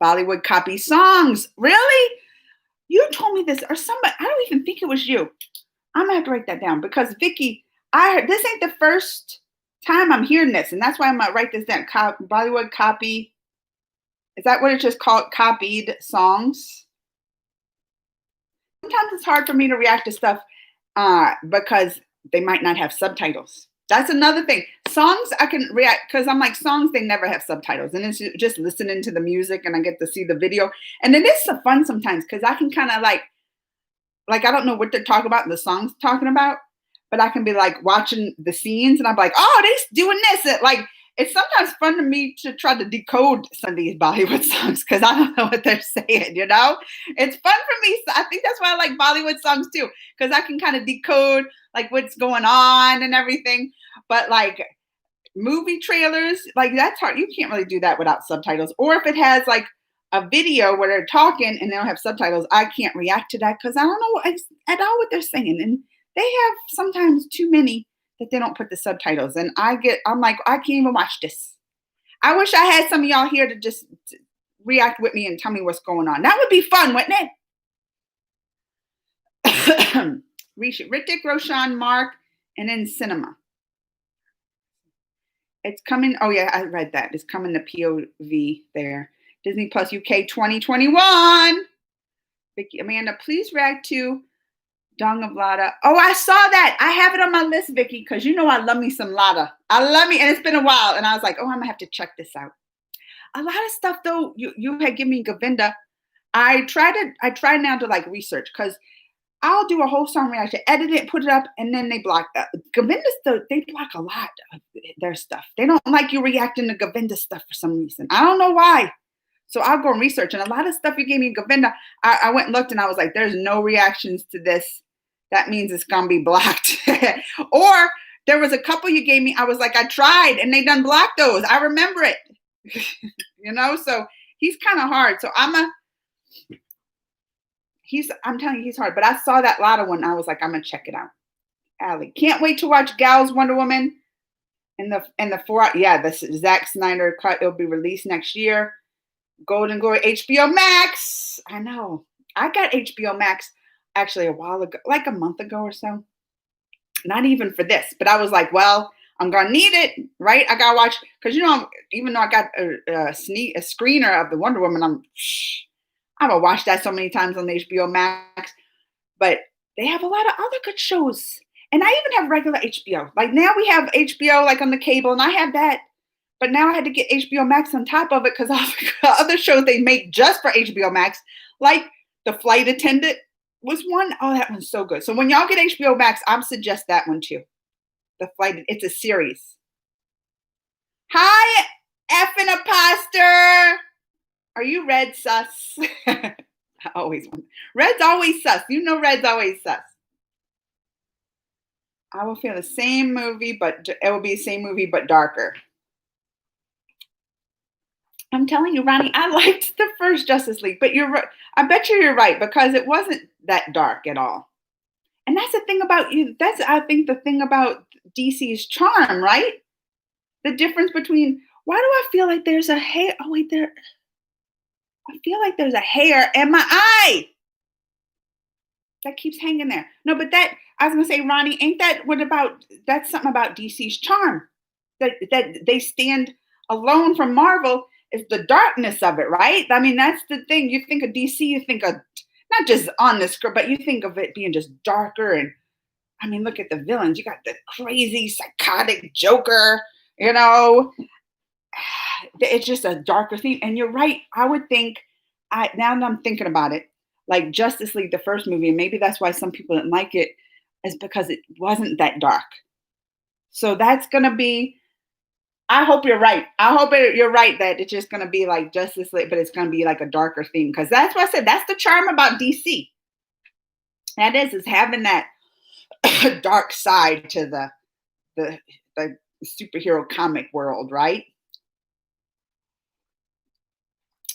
Bollywood copy songs. Really? You told me this, or somebody. I don't even think it was you. I'm gonna have to write that down because Vicky. I heard this ain't the first time I'm hearing this, and that's why I'm gonna write this down. Bollywood copy. Is that what it's just called? Copied songs. Sometimes it's hard for me to react to stuff because they might not have subtitles. That's another thing. Songs I can react because I'm like songs they never have subtitles, and it's just listening to the music, and I get to see the video, and it is so fun sometimes because I can kind of like I don't know what they're talking about, the song's talking about. But I can be like watching the scenes and I'm like, oh, they're doing this. It's sometimes fun to me to try to decode some of these Bollywood songs because I don't know what they're saying, you know? It's fun for me. So I think that's why I like Bollywood songs too, because I can kind of decode like what's going on and everything. But like movie trailers, like that's hard. You can't really do that without subtitles. Or if it has like a video where they're talking and they don't have subtitles, I can't react to that because I don't know at all what they're saying. And they have sometimes too many that they don't put the subtitles. And I'm like, I can't even watch this. I wish I had some of y'all here to just react with me and tell me what's going on. That would be fun, wouldn't it? Hrithik Roshan, Mark, and then cinema. It's coming. Oh yeah, I read that. It's coming to POV there. Disney Plus UK 2021. Vicky, Amanda, please react to Dong of Lada. Oh, I saw that. I have it on my list, Vicky, because you know I love me some Lada. I love me, and it's been a while. And I was like, oh, I'm gonna have to check this out. A lot of stuff though, you had given me Govinda. I try now to like research because I'll do a whole song reaction, edit it, put it up, and then they block that. Govinda, they block a lot of their stuff. They don't like you reacting to Govinda stuff for some reason. I don't know why. So I'll go and research. And a lot of stuff you gave me Govinda, I went and looked and I was like, there's no reactions to this. That means it's going to be blocked. Or there was a couple you gave me. I was like, I tried and they done blocked those. I remember it. You know, so he's kind of hard. So I'm telling you, he's hard. But I saw that Lada one. I was like, I'm going to check it out. Allie, can't wait to watch Gal's Wonder Woman in the 4. Yeah, the Zack Snyder cut. It'll be released next year. Golden Glory, HBO Max. I know. I got HBO Max actually a while ago, like a month ago or so. Not even for this, but I was like, well, I'm gonna need it, right? I gotta watch because even though I got a screener of the Wonder Woman, I'm gonna watch that so many times on HBO Max. But they have a lot of other good shows, And I even have regular HBO. Like now we have HBO like on the cable, and I have that. But now I had to get HBO Max on top of it because all the other shows they make just for HBO Max, like The Flight Attendant was one. Oh, that one's so good. So when y'all get HBO Max, I suggest that one too. The Flight. It's a series. Hi, effing imposter. Are you Red sus? I always want. Red's always sus. You know Red's always sus. I will feel the same movie, but it will be the same movie, but darker. I'm telling you, Ronnie, I liked the first Justice League, but you're right. I bet you're right because it wasn't that dark at all. And that's the thing about you. That's, I think, the thing about DC's Charm, right? The difference between, why do I feel like there's a hair? Oh, wait, I feel like there's a hair in my eye that keeps hanging there. No, but that, I was going to say, Ronnie, ain't that that's something about DC's Charm. That they stand alone from Marvel is the darkness of it, right? I mean, that's the thing. You think of DC, you think of not just on the script, but you think of it being just darker. And I mean, look at the villains. You got the crazy, psychotic Joker, you know. It's just a darker theme. And you're right. I would think, now that I'm thinking about it, like Justice League, the first movie, and maybe that's why some people didn't like it, is because it wasn't that dark. So that's going to be, I hope you're right. I hope you're right that it's just going to be like Justice League, but it's going to be like a darker theme. Because that's what I said. That's the charm about DC. That is having that dark side to the superhero comic world, right?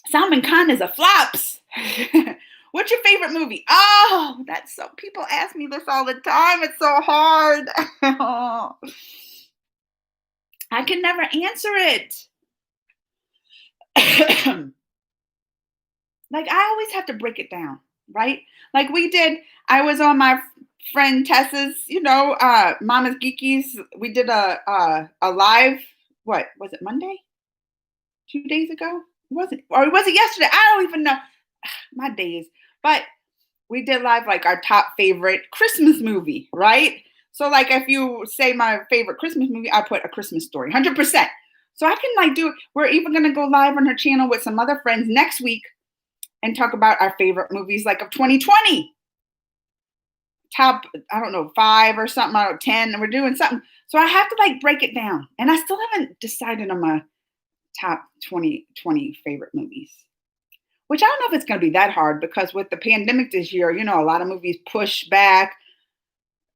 Salman Khan is a flops. What's your favorite movie? Oh, that's so, people ask me this all the time. It's so hard. I can never answer it. Like, I always have to break it down, right? Like I was on my friend Tessa's, Mama's Geekies. We did a live, what, was it Monday? 2 days ago? Was it yesterday? I don't even know. My days. But we did live like our top favorite Christmas movie, right? So like if you say my favorite Christmas movie, I put A Christmas Story, 100%. So I can like we're even going to go live on her channel with some other friends next week and talk about our favorite movies like of 2020. Top, I don't know, 5 or something, I don't know, 10, and we're doing something. So I have to like break it down. And I still haven't decided on my top 2020 favorite movies. Which I don't know if it's going to be that hard because with the pandemic this year, a lot of movies pushed back,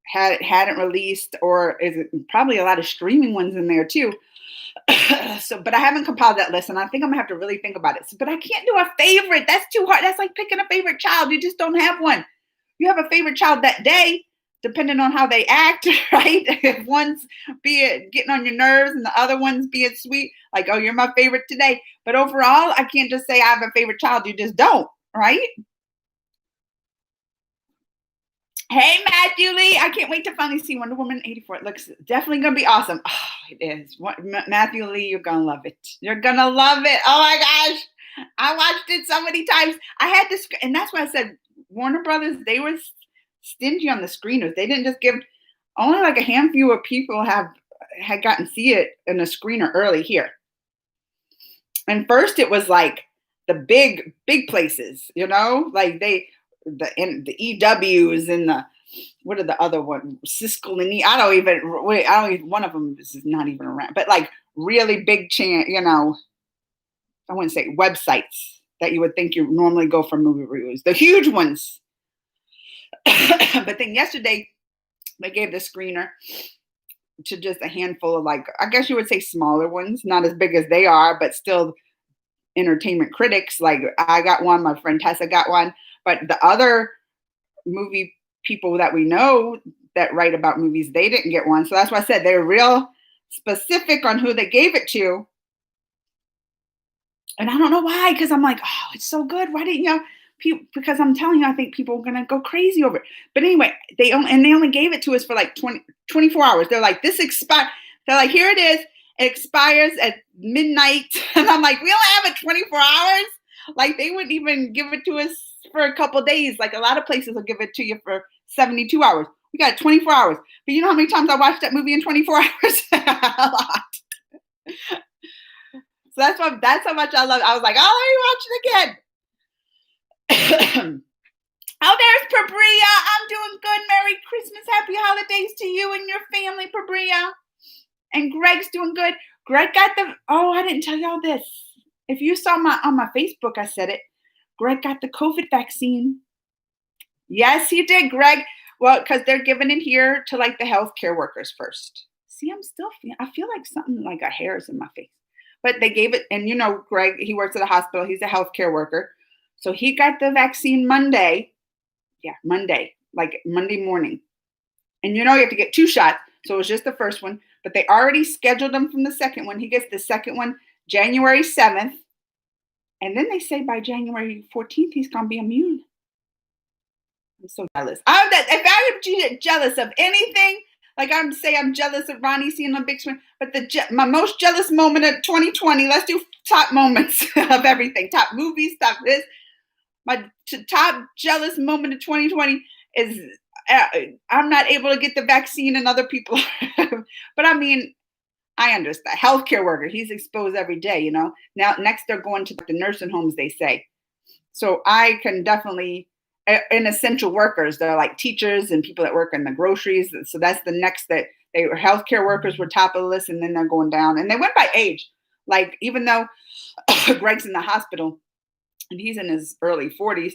hadn't released, or is it probably a lot of streaming ones in there too. So, but I haven't compiled that list, and I think I'm gonna have to really think about it. So, but I can't do a favorite. That's too hard. That's like picking a favorite child. You just don't have one. You have a favorite child that day, depending on how they act, right? If one's getting on your nerves and the other one's being sweet, like, oh, you're my favorite today. But overall, I can't just say I have a favorite child. You just don't, right? Hey, Matthew Lee. I can't wait to finally see Wonder Woman 84. It looks definitely going to be awesome. Oh, it is. Matthew Lee, you're going to love it. You're going to love it. Oh, my gosh. I watched it so many times. I had this, and that's why I said Warner Brothers, they were stingy on the screeners. They didn't just give, only like a handful of people had gotten to see it in a screener early here. And first it was like the big places, like the EWs and what are the other ones? Siskel and I don't even, one of them is not even around, but like really big I wouldn't say websites that you would think you normally go for movie reviews, the huge ones. But then yesterday they gave the screener to just a handful of, like, I guess you would say smaller ones, not as big as they are, but still entertainment critics. Like I got one, my friend Tessa got one, but the other movie people that we know that write about movies, they didn't get one. So that's why I said they're real specific on who they gave it to. And I don't know why, because I'm like, oh, it's so good. Why didn't people? Because I'm telling you, I think people are going to go crazy over it. But anyway, they only gave it to us for like 24 hours. They're like, this expired. They're like, here it is. It expires at midnight. And I'm like, we only have it 24 hours. Like they wouldn't even give it to us for a couple of days. Like a lot of places will give it to you for 72 hours. You got 24 hours. But you know how many times I watched that movie in 24 hours? A lot. So that's how much I love it. I was like, oh, let me watch it again. Oh, there's Pabria. I'm doing good. Merry Christmas. Happy holidays to you and your family, Pabria. And Greg's doing good. Greg got I didn't tell y'all this. If you saw on my Facebook, I said it. Greg got the COVID vaccine. Yes, he did, Greg. Well, because they're giving it here to like the healthcare workers first. See, I feel like something like a hair's in my face. But they gave it, and you know, Greg, he works at a hospital. He's a healthcare worker. So he got the vaccine Monday. Yeah, Monday, like Monday morning. And you know, you have to get 2 shots. So it was just the first one. But they already scheduled him from the second one. He gets the second one January 7th. And then they say by January 14th, he's going to be immune. I'm so jealous. If I am jealous of anything, like I'm jealous of Ronnie seeing on big screen, but my most jealous moment of 2020, let's do top moments of everything. Top movies, top this. My top jealous moment of 2020 is I'm not able to get the vaccine and other people. But I mean, I understand. Healthcare worker, he's exposed every day, you know. Now, next they're going to the nursing homes, they say. So I can definitely, in essential workers, they're like teachers and people that work in the groceries. So that's the next that they were healthcare workers were top of the list, and then they're going down. And they went by age. Like, even though Greg's in the hospital and he's in his early 40s,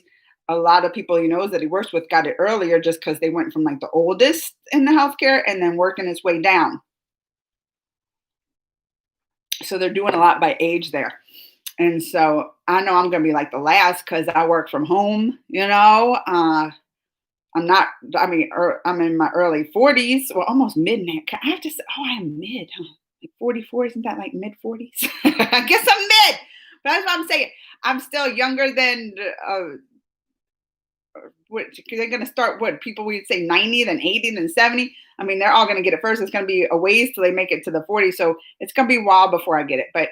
a lot of people he knows that he works with got it earlier just because they went from like the oldest in the healthcare and then working its way down. So they're doing a lot by age there. And so I know I'm going to be like the last because I work from home, you know. I'm in my early 40s, or almost mid now. I have to say, I am mid, huh? Like 44, isn't that like mid 40s? I guess I'm mid. But that's what I'm saying. I'm still younger than, they're going to start, people would say 90, then 80, then 70. I mean, they're all going to get it first. It's going to be a ways till they make it to the 40s. So it's going to be a while before I get it. But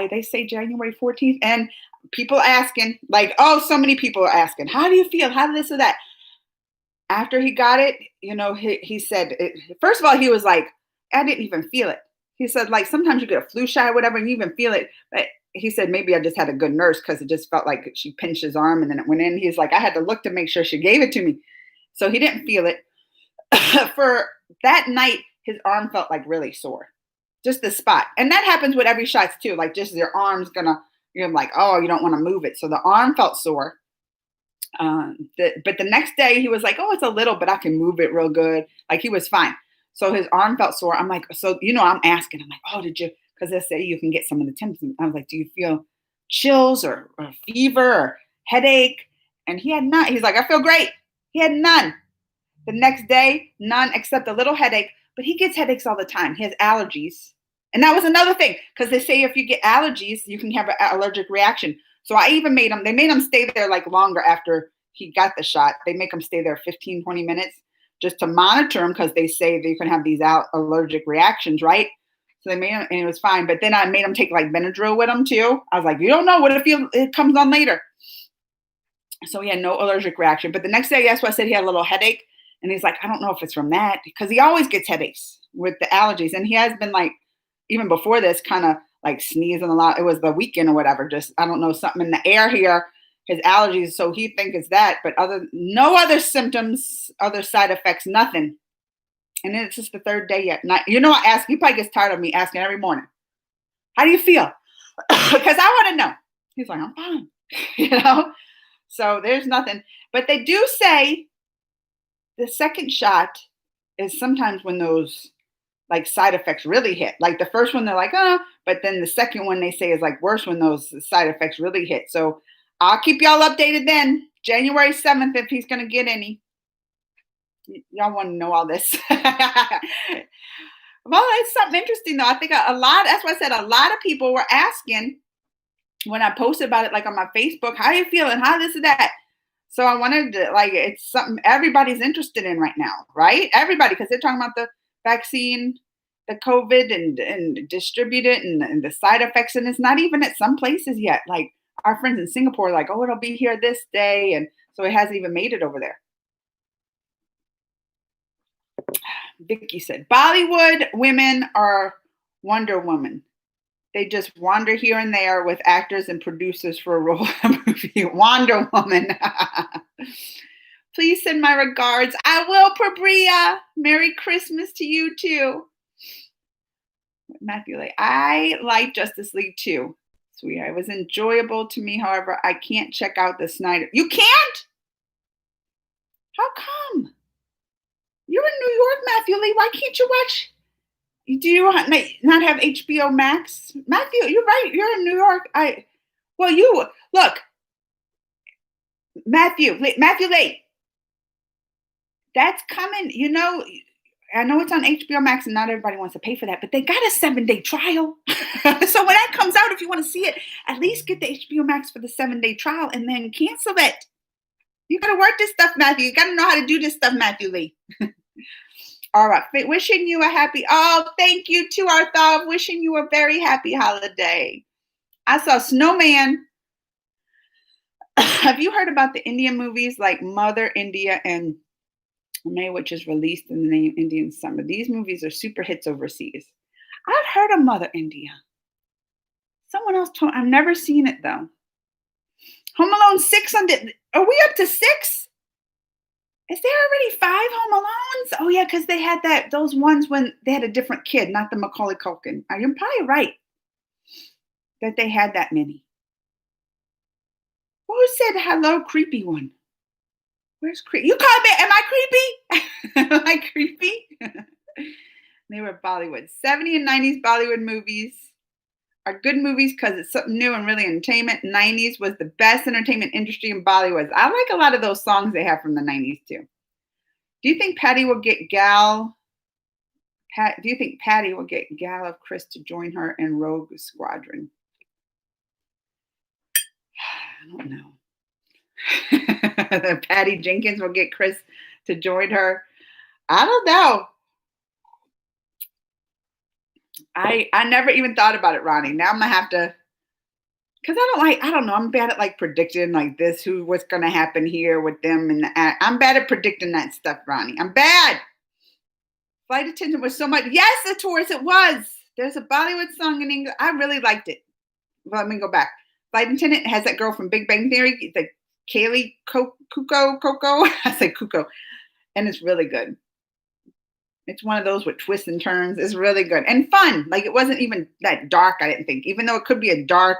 they say January 14th. And people asking, like, so many people are asking, how do you feel? How this or that? After he got it, you know, he said, first of all, he was like, I didn't even feel it. He said, like, sometimes you get a flu shot or whatever and you even feel it. But he said, maybe I just had a good nurse because it just felt like she pinched his arm and then it went in. He's like, I had to look to make sure she gave it to me. So he didn't feel it. For that night, his arm felt like really sore. Just the spot. And that happens with every shot too. Like, just your arm's you're like, you don't want to move it. So the arm felt sore. But the next day he was like, it's a little, but I can move it real good. Like, he was fine. So his arm felt sore. I'm like, so, you know, I'm asking, I'm like, did you, because they say you can get some of the symptoms. I was like, do you feel chills or fever or headache? And he had none. He's like, I feel great. He had none. The next day, none except a little headache. But he gets headaches all the time. He has allergies. And that was another thing, because they say if you get allergies, you can have an allergic reaction. So I even made him stay there like longer after he got the shot. They make him stay there 15, 20 minutes just to monitor him, because they say that you can have these allergic reactions, right? So they made him, and it was fine. But then I made him take like Benadryl with him too. I was like, you don't know what if it comes on later. So he had no allergic reaction. But the next day, that's why I said he had a little headache. And he's like, I don't know if it's from that, because he always gets headaches with the allergies. And he has been like, even before this, kind of like sneezing a lot. It was the weekend or whatever. Just, I don't know, something in the air here, his allergies. So he thinks it's that, but no other symptoms, other side effects, nothing. And then it's just the third day yet. You know, he probably gets tired of me asking every morning, how do you feel? Because I want to know. He's like, I'm fine. You know? So there's nothing. But they do say the second shot is sometimes when those like side effects really hit. Like the first one, they're like, but then the second one they say is like worse when those side effects really hit. So I'll keep y'all updated then. January 7th, if he's going to get any. Y'all want to know all this. Well, it's something interesting though. I think that's why I said a lot of people were asking when I posted about it, like on my Facebook, how you feeling? How this and that. So I wanted to, like, it's something everybody's interested in right now, right? Everybody, because they're talking about the vaccine, the COVID, and distribute it and the side effects. And it's not even at some places yet. Like our friends in Singapore are like, it'll be here this day. And so it hasn't even made it over there. Vicky said, Bollywood women are Wonder Woman. They just wander here and there with actors and producers for a role in a movie. Wonder Woman. Please send my regards. I will, Prabria. Merry Christmas to you too. Matthew Lay. I like Justice League too. Sweetheart. It was enjoyable to me. However, I can't check out the Snyder. You can't? How come? You're in New York, Matthew Lee. Why can't you watch? Do you not have HBO Max? Matthew, you're right. You're in New York. You look, Matthew Lee. That's coming. You know, I know it's on HBO Max and not everybody wants to pay for that, but they got a 7-day trial. So when that comes out, if you want to see it, at least get the HBO Max for the 7-day trial and then cancel it. You got to work this stuff, Matthew. You got to know how to do this stuff, Matthew Lee. All right. Wishing you a happy, thank you to our thought. Wishing you a very happy holiday. I saw Snowman. Have you heard about the Indian movies like Mother India and May, which is released in the name Indian Summer? These movies are super hits overseas. I've heard of Mother India. Someone else told me. I've never seen it though. Home Alone 6 are we up to 6? Is there already 5 Home Alones? Oh yeah, because they had those ones when they had a different kid, not the Macaulay Culkin. You're probably right that they had that many. Who said hello, creepy one? Where's creepy? You called me? Am I creepy? Am I creepy? They were Bollywood. 70s and 90s Bollywood movies are good movies because it's something new and really entertainment. 90s was the best entertainment industry in Bollywood. I like a lot of those songs they have from the 90s too. Do you think Patty will get Gal of Chris to join her in Rogue Squadron? I don't know. Patty Jenkins will get Chris to join her. I don't know. I never even thought about it, Ronnie. Now I'm gonna have to, because I don't know. I'm bad at like predicting like this, what's gonna happen here with them, and I'm bad at predicting that stuff, Ronnie. I'm bad. Flight Attendant was so much. Yes, of course it was. There's a Bollywood song in English. I really liked it. Well, let me go back. Flight Attendant has that girl from Big Bang Theory, the Kaylee Coco. I say Cuckoo, and it's really good. It's one of those with twists and turns. It's really good and fun. Like it wasn't even that dark, I didn't think, even though it could be a dark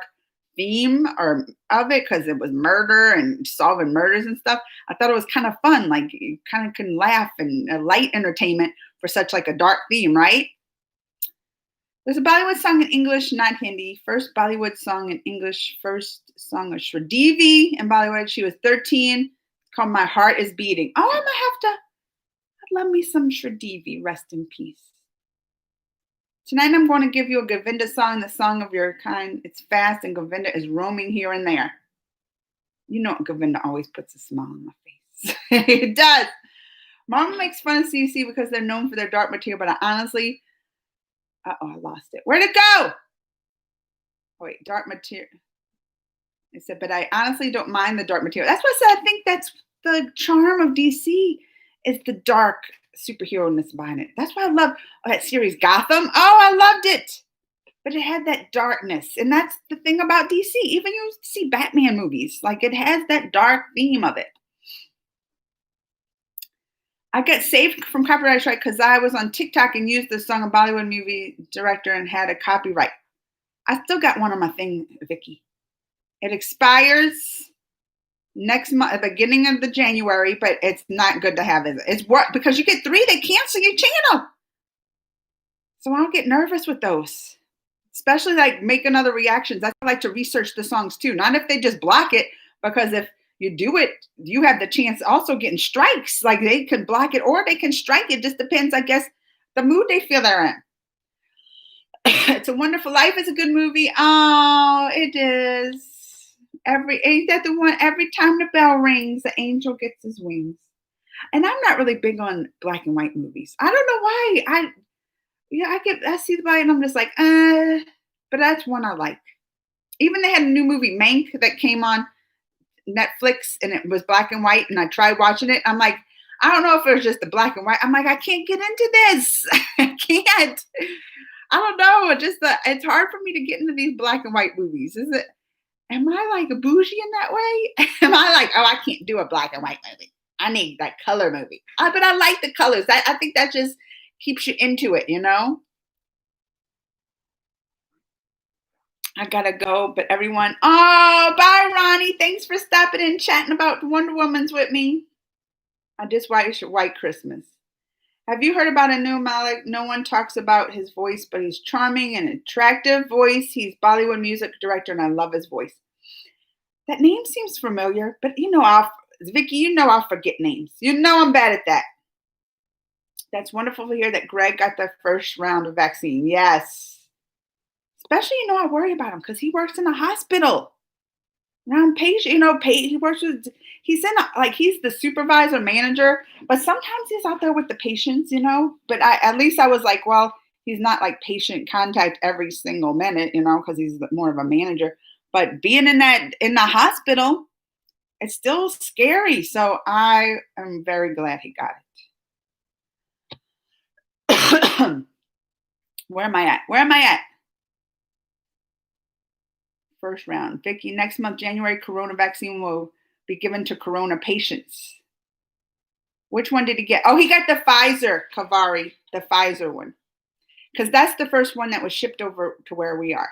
theme of it because it was murder and solving murders and stuff. I thought it was kind of fun. Like you kind of can laugh and a light entertainment for such like a dark theme, right? There's a Bollywood song in English, not Hindi. First Bollywood song in English. First song of Shridevi in Bollywood. She was 13. It's called My Heart Is Beating. Oh, I'm going to have to. Love me some Shridevi. Rest in peace. Tonight I'm going to give you a Govinda song, the song of your kind. It's fast and Govinda is roaming here and there. You know Govinda always puts a smile on my face. It does. Mama makes fun of CC because they're known for their dark material, but I honestly, I lost it. Where'd it go? Oh, wait, dark material. It said, but I honestly don't mind the dark material. That's what I said. I think that's the charm of DC. Is the dark superhero-ness behind it. That's why I love that series Gotham. Oh, I loved it. But it had that darkness. And that's the thing about DC. Even you see Batman movies. Like it has that dark theme of it. I got saved from copyright strike because I was on TikTok and used the song of Bollywood movie director and had a copyright. I still got one on my thing, Vicky. It expires next month, at the beginning of the January, but it's not good to have it. It's work because you get 3, they cancel your channel. So I don't get nervous with those, especially like making other reactions. I like to research the songs too, not if they just block it, because if you do it, you have the chance also getting strikes. Like they can block it or they can strike it. Just depends, I guess, the mood they feel they're in. It's a Wonderful Life is a good movie. Oh, it is. Ain't that the one? Every time the bell rings, the angel gets his wings. And I'm not really big on black and white movies. I don't know why. I see the body and I'm just like, but that's one I like. Even they had a new movie, Mank, that came on Netflix and it was black and white. And I tried watching it. I'm like, I don't know if it was just the black and white. I'm like, I can't get into this. I can't. I don't know. It's hard for me to get into these black and white movies. Is it? Am I like a bougie in that way? Am I like, oh, I can't do a black and white movie. I need that color movie. But I like the colors. I think that just keeps you into it, you know? I gotta go, but everyone, oh, bye, Ronnie. Thanks for stopping in chatting about Wonder Woman's with me. I just watched White Christmas. Have you heard about Anu Malik? No one talks about his voice, but he's charming and attractive voice. He's Bollywood music director, and I love his voice. That name seems familiar, but Vicky, I'll forget names. You know I'm bad at that. That's wonderful to hear that Greg got the first round of vaccine. Yes. Especially, I worry about him because he works in a hospital. Around patient, he works with, he's he's the supervisor manager, but sometimes he's out there with the patients, but at least I was like, well, he's not like patient contact every single minute, because he's more of a manager, but being in the hospital, it's still scary. So I am very glad he got it. Where am I at? First round. Vicky, next month, January, Corona vaccine will be given to Corona patients. Which one did he get? Oh, he got the Pfizer, Kavari, the Pfizer one. Because that's the first one that was shipped over to where we are.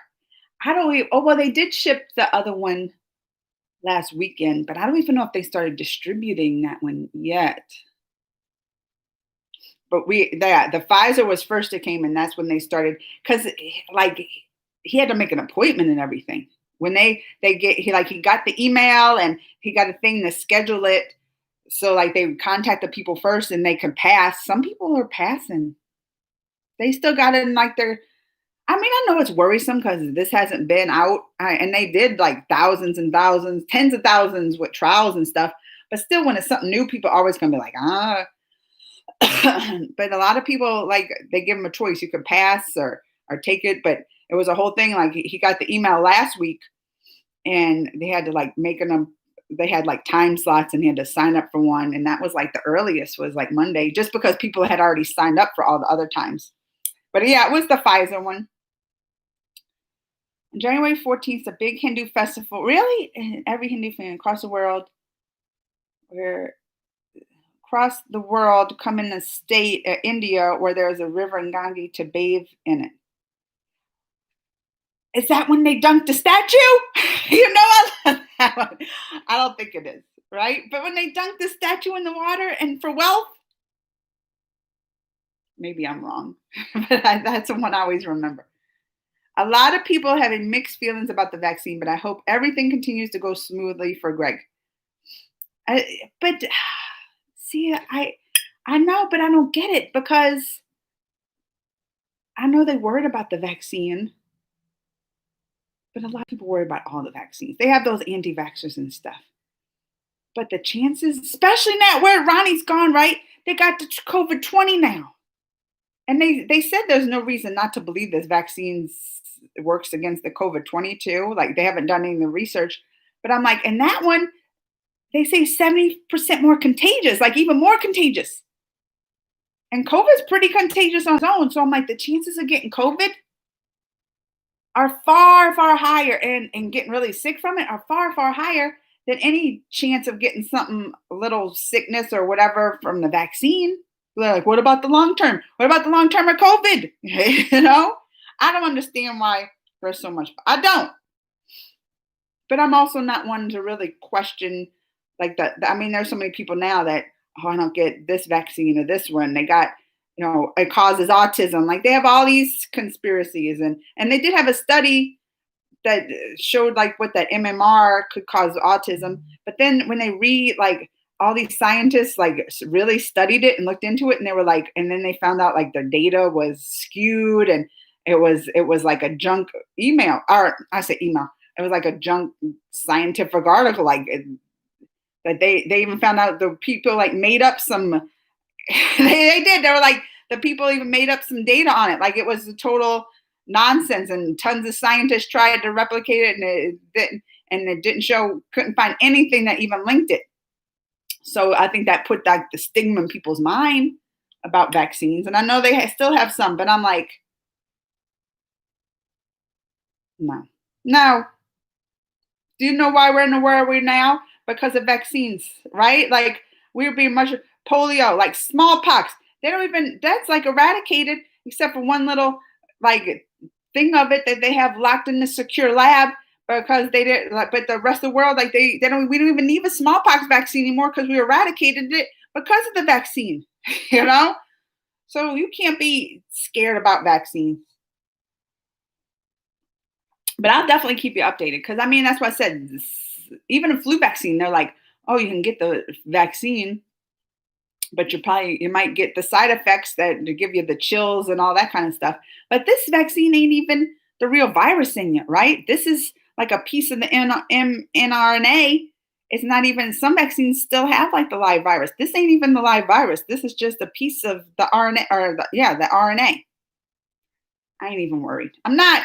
They did ship the other one last weekend, but I don't even know if they started distributing that one yet. But the Pfizer was first that came, and that's when they started, because he had to make an appointment and everything. When he got the email and he got a thing to schedule it. So they would contact the people first and they could pass. Some people are passing. They still got it in I know it's worrisome because this hasn't been out, and they did thousands and thousands, tens of thousands with trials and stuff. But still, when it's something new, people are always going to be like, But a lot of people, they give them a choice. You could pass or take it. But it was a whole thing. He got the email last week, and they had to they had time slots, and he had to sign up for one. And that was the earliest was Monday, just because people had already signed up for all the other times. But yeah, it was the Pfizer one. January 14th, a big Hindu festival. Really? And every Hindu fan across the world, come in the state, India, where there's a river in Ganges to bathe in it. Is that when they dunked the statue? I love that one. I don't think it is, right? But when they dunked the statue in the water and for wealth, maybe I'm wrong, but that's the one I always remember. A lot of people are having mixed feelings about the vaccine, but I hope everything continues to go smoothly for Greg. I know, but I don't get it, because I know they worried about the vaccine, but a lot of people worry about all the vaccines. They have those anti-vaxxers and stuff. But the chances, especially now where Ronnie's gone, right? They got the COVID-20 now. And they said there's no reason not to believe this vaccine works against the COVID-20 too. They haven't done any of the research. But I'm like, and that one, they say 70% more contagious, even more contagious. And COVID's pretty contagious on its own. So I'm like, the chances of getting COVID are far, far higher, and getting really sick from it are far, far higher than any chance of getting something, a little sickness or whatever from the vaccine. They're like, what about the long term? What about the long term of COVID? I don't understand why there's so much. I don't. But I'm also not one to really question there's so many people now that, I don't get this vaccine or this one. They got, it causes autism. They have all these conspiracies, and they did have a study that showed what that MMR could cause autism. But then when they read all these scientists really studied it and looked into it, and they were and then they found out their data was skewed, and it was a junk email, or I say email. It was a junk scientific article, that they even found out the people made up some. they did. They were the people even made up some data on it. It was a total nonsense, and tons of scientists tried to replicate it, and it didn't show. Couldn't find anything that even linked it. So I think that put like the stigma in people's mind about vaccines. And I know they still have some, but I'm like, no. No. Do you know why we're in the world we're now? Because of vaccines, right? Like we're being much polio, like smallpox. They don't even, that's like eradicated except for one little like thing of it that they have locked in the secure lab because they did like, but the rest of the world, like they don't, we don't even need a smallpox vaccine anymore because we eradicated it because of the vaccine, you know? So you can't be scared about vaccines. But I'll definitely keep you updated because I mean that's what I said. Even a flu vaccine, they're like, oh, you can get the vaccine, but you might get the side effects that to give you the chills and all that kind of stuff. But this vaccine ain't even the real virus in it, right? This is like a piece of the mRNA. It's not even, some vaccines still have like the live virus. This ain't even the live virus. This is just a piece of the RNA or the RNA. I ain't even worried. I'm not.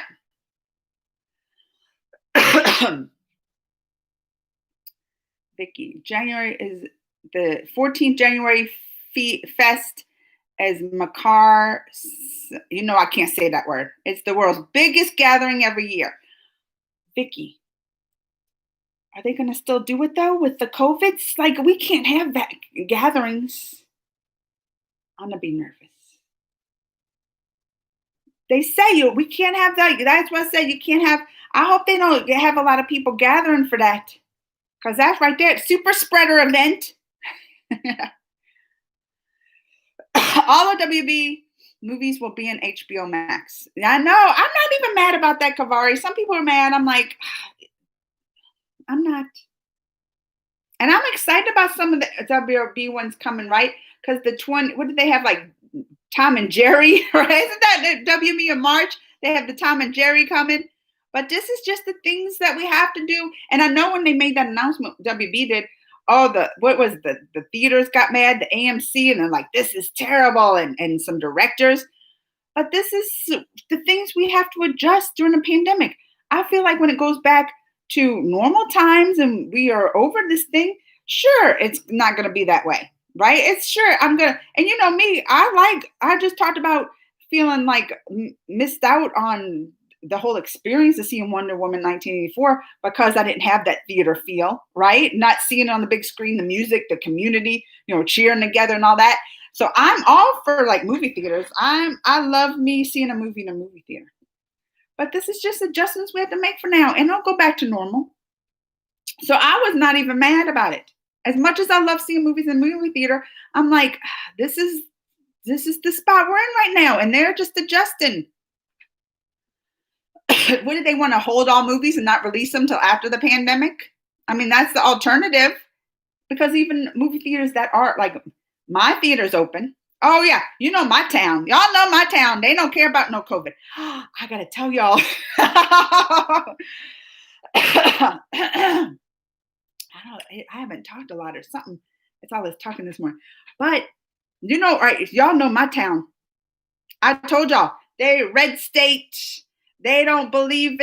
Vicky, January is the 14th January Fest as Makar. You know I can't say that word. It's the world's biggest gathering every year. Vicky, are they going to still do it though with the COVIDs? Like we can't have that gatherings. I'm gonna be nervous. They say we can't have that. That's what I said. You can't have. I hope they don't have a lot of people gathering for that. Because that's right there. Super spreader event. All of WB movies will be in HBO Max. I know. I'm not even mad about that, Kavari. Some people are mad. I'm like, I'm not. And I'm excited about some of the WB ones coming, right? Because what did they have? Like Tom and Jerry, right? Isn't that the WB in March? They have the Tom and Jerry coming. But this is just the things that we have to do. And I know when they made that announcement, WB did, the theaters got mad, the AMC, and they're like, this is terrible, and some directors. But this is the things we have to adjust during the pandemic. I feel like when it goes back to normal times and we are over this thing, sure, it's not going to be that way, right? It's sure I'm going to, and you know me, I just talked about feeling like missed out on the whole experience of seeing Wonder Woman 1984 because I didn't have that theater feel, right? Not seeing it on the big screen, the music, the community, cheering together and all that. So I'm all for like movie theaters. I love me seeing a movie in a movie theater. But this is just adjustments we have to make for now, and it'll go back to normal. So I was not even mad about it. As much as I love seeing movies in movie theater, I'm like, this is the spot we're in right now, and they're just adjusting. What did they want to hold all movies and not release them till after the pandemic? I mean, that's the alternative, because even movie theaters that are like my theater's open. Oh yeah, my town. Y'all know my town. They don't care about no COVID. I gotta tell y'all. I haven't talked a lot or something. It's all this talking this morning. But right, y'all know my town. I told y'all, they red state. They believe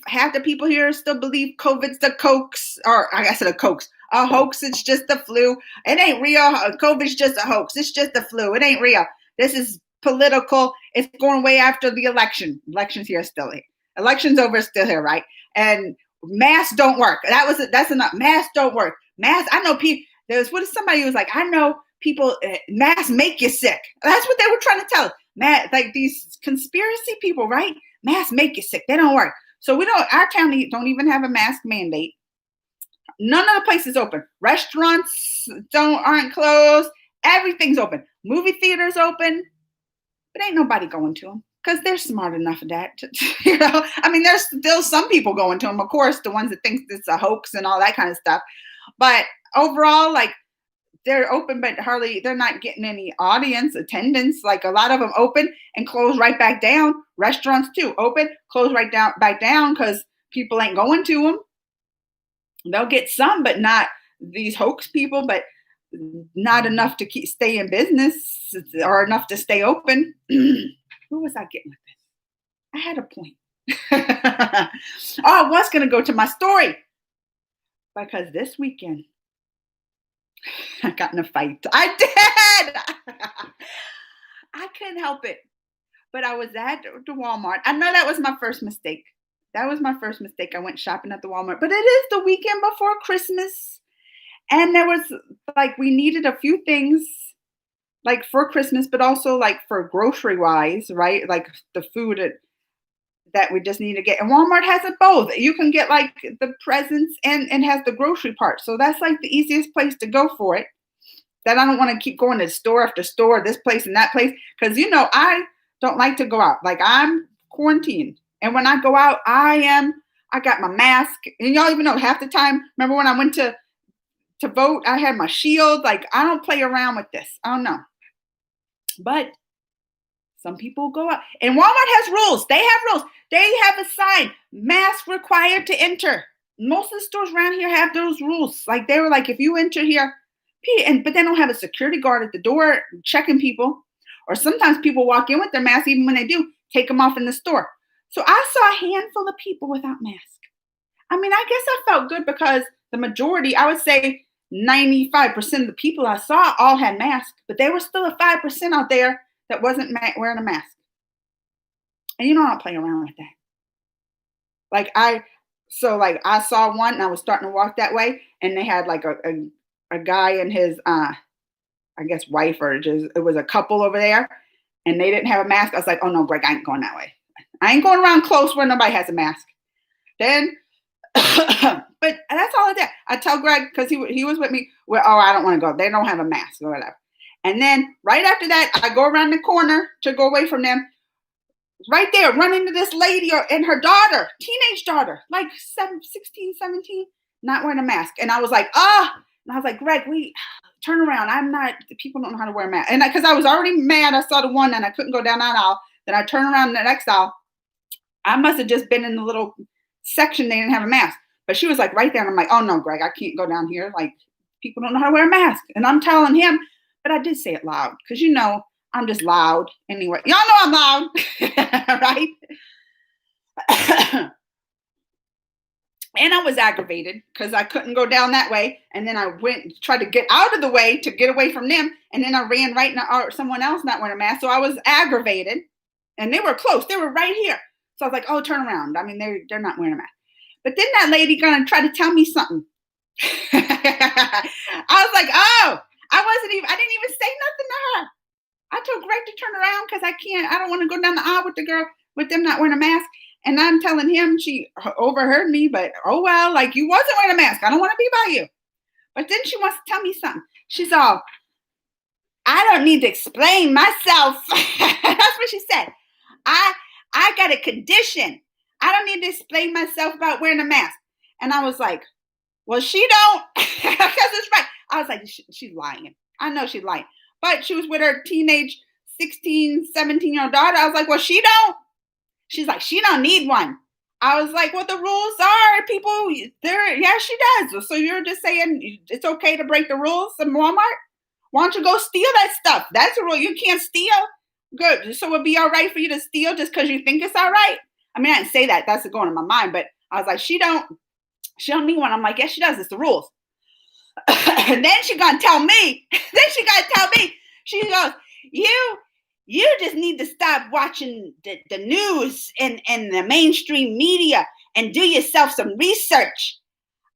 half the people here still believe COVID's the hoax, or I guess a hoax. A hoax, it's just the flu. It ain't real. COVID's just a hoax. It's just the flu. It ain't real. This is political. It's going way after the election. Election's here still here. Election's over, still here, right? And masks don't work. That's enough. Masks don't work. Masks, I know people, somebody who was like, I know people, masks make you sick. That's what they were trying to tell us. Like these conspiracy people, right? Masks make you sick. They don't work. So our town don't even have a mask mandate. None of the places open. Restaurants aren't closed. Everything's open. Movie theaters open. But ain't nobody going to them because they're smart enough of that. I mean, there's still some people going to them, of course, the ones that think it's a hoax and all that kind of stuff. But overall, like, they're open, but they're not getting any audience attendance. Like a lot of them open and close right back down. Restaurants too, open, close back down because people ain't going to them. They'll get some, but not these hoax people, but not enough to stay in business or enough to stay open. Who was I getting with this? I had a point. I was going to go to my story because this weekend, I got in a fight. I did. I couldn't help it. But I was at the Walmart. I know that was my first mistake. That was my first mistake. I went shopping at the Walmart. But it is the weekend before Christmas. And there was like, we needed a few things like for Christmas, but also like for grocery wise, right? Like the food that we just need to get. And Walmart has it both. You can get like the presents and has the grocery part. So that's like the easiest place to go for it. That I don't want to keep going to store after store, this place and that place. Because, I don't like to go out. Like I'm quarantined. And when I go out, I got my mask. And y'all even know half the time, remember when I went to vote, I had my shield. Like I don't play around with this. I don't know. But some people go out. And Walmart has rules. They have rules. They have a sign, mask required to enter. Most of the stores around here have those rules. Like they were like, if you enter here, but they don't have a security guard at the door checking people. Or sometimes people walk in with their mask, even when they do, take them off in the store. So I saw a handful of people without masks. I mean, I guess I felt good because the majority, I would say 95% of the people I saw all had masks, but there was still a 5% out there that wasn't wearing a mask. And I don't play around with that. I saw one and I was starting to walk that way and they had like a guy and his, I guess wife or just, it was a couple over there and they didn't have a mask. I was like, oh no, Greg, I ain't going that way. I ain't going around close where nobody has a mask. Then, but that's all I did. I tell Greg, because he was with me, I don't want to go. They don't have a mask or whatever. And then right after that, I go around the corner to go away from them. Right there, run into this lady and her daughter, teenage daughter, like 16, 17, not wearing a mask. And I was like, and I was like, Greg, turn around. People don't know how to wear a mask. And because I was already mad, I saw the one and I couldn't go down that aisle. Then I turned around in the next aisle. I must have just been in the little section. They didn't have a mask. But she was like right there. And I'm like, oh no, Greg, I can't go down here. Like people don't know how to wear a mask. And I'm telling him, but I did say it loud because I'm just loud anyway. Y'all know I'm loud, right? And I was aggravated because I couldn't go down that way. And then I tried to get out of the way to get away from them. And then I ran right into someone else not wearing a mask. So I was aggravated and they were close. They were right here. So I was like, oh, turn around. I mean, they're not wearing a mask. But then that lady gonna try to tell me something. I was like, oh, I didn't even say nothing to her. I told Greg to turn around because I don't want to go down the aisle with the girl with them not wearing a mask. And I'm telling him she overheard me, but oh well, like you wasn't wearing a mask. I don't want to be by you. But then she wants to tell me something. She's all, I don't need to explain myself. That's what she said. I got a condition. I don't need to explain myself about wearing a mask. And I was like, well, she don't, because it's right. I was like, she's lying. I know she's lying. But she was with her teenage 16, 17-year-old daughter. I was like, well, she don't. She's like, she don't need one. I was like, well, the rules are people there. Yeah, she does. So you're just saying it's okay to break the rules in Walmart? Why don't you go steal that stuff? That's a rule. You can't steal. Good. So it'd be all right for you to steal just because you think it's all right? I mean, I didn't say that. That's going in my mind. But I was like, she don't need one. I'm like, yes, she does. It's the rules. And then she gonna tell me. She goes, you just need to stop watching the news and the mainstream media and do yourself some research.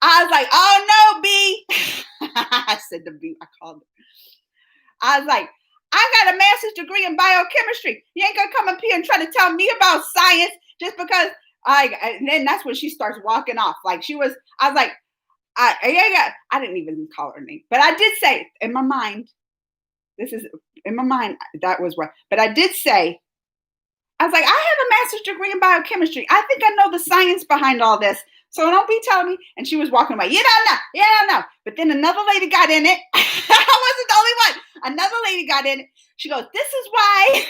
I was like, oh no, B. I said to B, I called her. I was like, I got a master's degree in biochemistry. You ain't gonna come up here and try to tell me about science just because and then that's when she starts walking off. Like I was like, I didn't even call her name, but I did say in my mind, that was right. But I did say, I was like, I have a master's degree in biochemistry. I think I know the science behind all this. So don't be telling me. And she was walking away. You don't know. But then another lady got in it. I wasn't the only one. Another lady got in it. She goes, this is why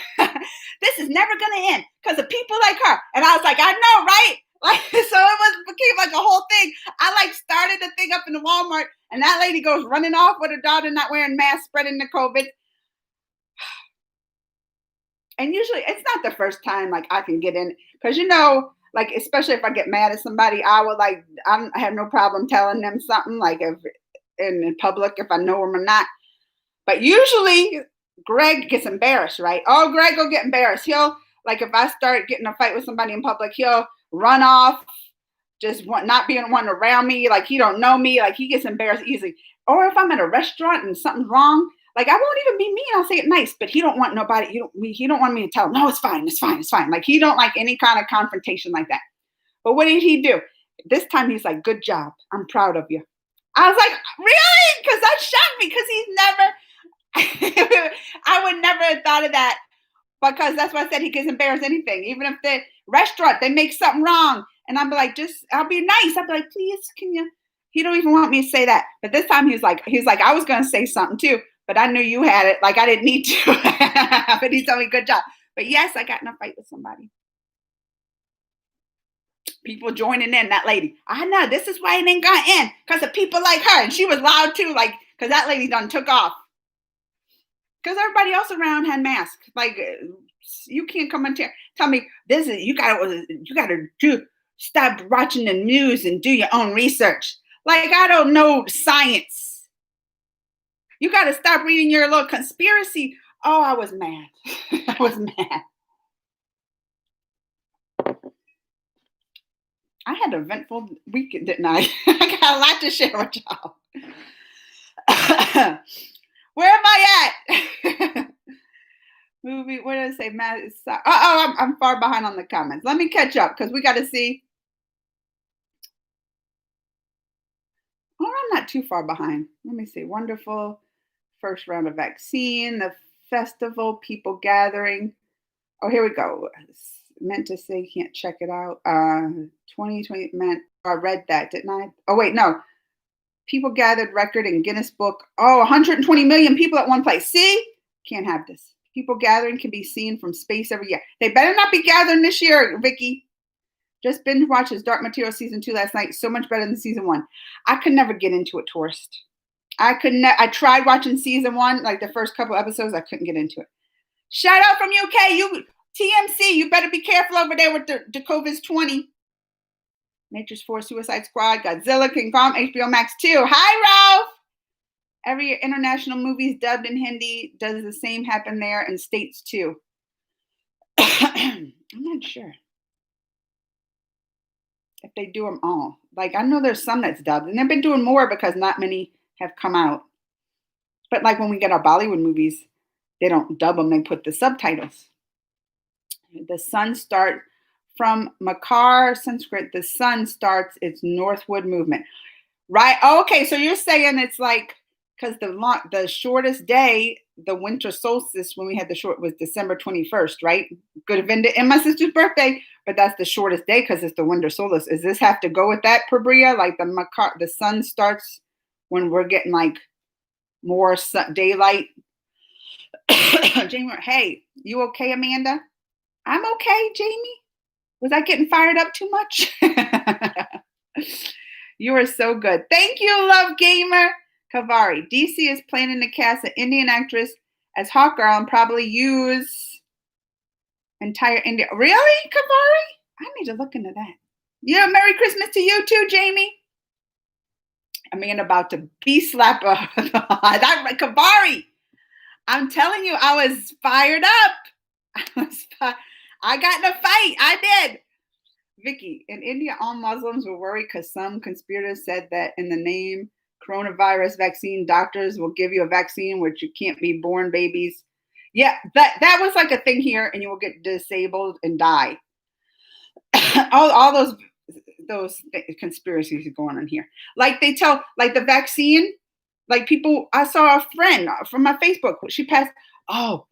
this is never going to end because of people like her. And I was like, I know, right? Like, so it became like a whole thing. I started the thing up in the Walmart and that lady goes running off with her daughter not wearing masks, spreading the COVID. And usually it's not the first time I can get in because especially if I get mad at somebody, I have no problem telling them something. Like in public if I know him or not. But usually Greg gets embarrassed, right? Oh, Greg will get embarrassed. He'll, like, if I start getting a fight with somebody in public, he'll run off, just not being one around me. Like, he don't know me. Like, he gets embarrassed easily. Or if I'm at a restaurant and something's wrong, like, I won't even be mean. I'll say it nice, but he don't want nobody. He don't want me to tell him, no, it's fine. It's fine. It's fine. Like, he don't like any kind of confrontation like that. But what did he do? This time he's like, good job. I'm proud of you. I was like, really? Because that shocked me, because he's never, I would never have thought of that, because that's why I said he gets embarrassed anything. Even if the restaurant, they make something wrong, and I'll be like, I'll be nice. I'll be like, please, can you? He don't even want me to say that. But this time he's like, I was going to say something too, but I knew you had it. Like, I didn't need to. But he told me, good job. But yes, I got in a fight with somebody. People joining in, that lady. I know, this is why it ain't got in, because of people like her. And she was loud too, like, because that lady done took off. Because everybody else around had masks. Like, you can't come and tell me this is, you gotta stop watching the news and do your own research. Like, I don't know science. You gotta stop reading your little conspiracy. Oh, I was mad. I was mad. I had an eventful weekend, didn't I? I got a lot to share with y'all. Where am I at? Movie, what did I say? Matt, I'm far behind on the comments. Let me catch up, because we got to see. Oh, I'm not too far behind. Let me see. Wonderful. First round of vaccine, the festival, people gathering. Oh, here we go. Meant to say, can't check it out. 2020 meant, I read that, didn't I? Oh, wait, no. People gathered record in Guinness Book. Oh, 120 million people at one place. See? Can't have this. People gathering can be seen from space every year. They better not be gathering this year, Vicky. Just binge watches Dark Material season 2 last night. So much better than season 1. I could never get into it, tourist. I tried watching season 1, like the first couple episodes. I couldn't get into it. Shout out from UK. You TMC, you better be careful over there with the COVID-20. Nature's 4, Suicide Squad, Godzilla, King Kong, HBO Max 2. Hi, Ralph. Every international movie is dubbed in Hindi. Does the same happen there in States too? I'm not sure if they do them all. Like, I know there's some that's dubbed, and they've been doing more because not many have come out. But like when we get our Bollywood movies, they don't dub them, they put the subtitles. The sun starts from Makar Sanskrit. The sun starts its northward movement. Right? Okay, so you're saying it's like, because the shortest day, the winter solstice, when we had the short, was December 21st, right? Good event and my sister's birthday, but that's the shortest day because it's the winter solstice. Does this have to go with that, Prabria? Like the sun starts when we're getting like more daylight. Jamie, hey, you okay, Amanda? I'm okay, Jamie. Was I getting fired up too much? You are so good. Thank you, Love Gamer. Kavari. DC is planning to cast an Indian actress as Hawkgirl and probably use entire India. Really, Kavari? I need to look into that. Yeah, Merry Christmas to you too, Jamie. Amanda about to slap that Kavari. I'm telling you, I was fired up. I got in a fight. I did. Vicky, in India, all Muslims were worried because some conspirators said that in the name coronavirus vaccine, doctors will give you a vaccine which you can't be born babies. Yeah, that was like a thing here, and you will get disabled and die. all those conspiracies are going on here. Like they tell, like the vaccine, like people, I saw a friend from my Facebook, she passed, oh,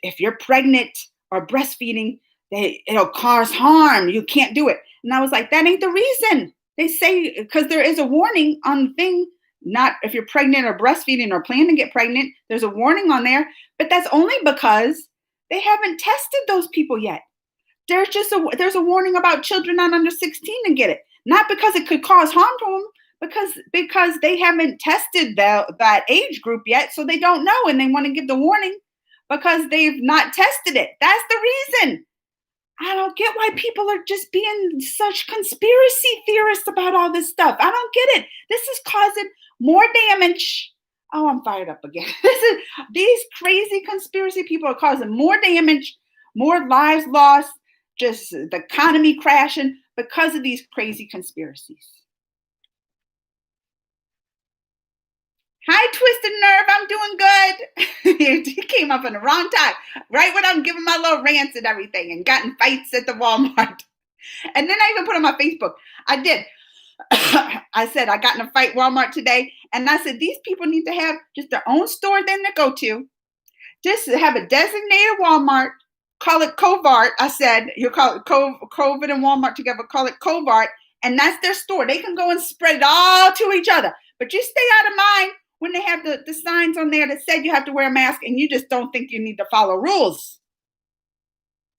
if you're pregnant or breastfeeding, it'll cause harm. You can't do it. And I was like, that ain't the reason. They say, because there is a warning on the thing, not if you're pregnant or breastfeeding or plan to get pregnant, there's a warning on there, but that's only because they haven't tested those people yet. There's a warning about children not under 16 to get it, not because it could cause harm to them, because they haven't tested that age group yet, so they don't know, and they want to give the warning because they've not tested it. That's the reason. I don't get why people are just being such conspiracy theorists about all this stuff. I don't get it. This is causing More damage. Oh, I'm fired up again. These crazy conspiracy people are causing more damage, more lives lost, just the economy crashing because of these crazy conspiracies. Hi, Twisted Nerve. I'm doing good. He came up in the wrong time, right when I'm giving my little rants and everything, and got in fights at the Walmart. And then I even put on my Facebook. I did. I said I got in a fight Walmart today, and I said these people need to have just their own store then to go to. Just have a designated Walmart. Call it Covart. I said you call it COVID and Walmart together. Call it Covart, and that's their store. They can go and spread it all to each other. But you stay out of mind when they have the signs on there that said you have to wear a mask, and you just don't think you need to follow rules.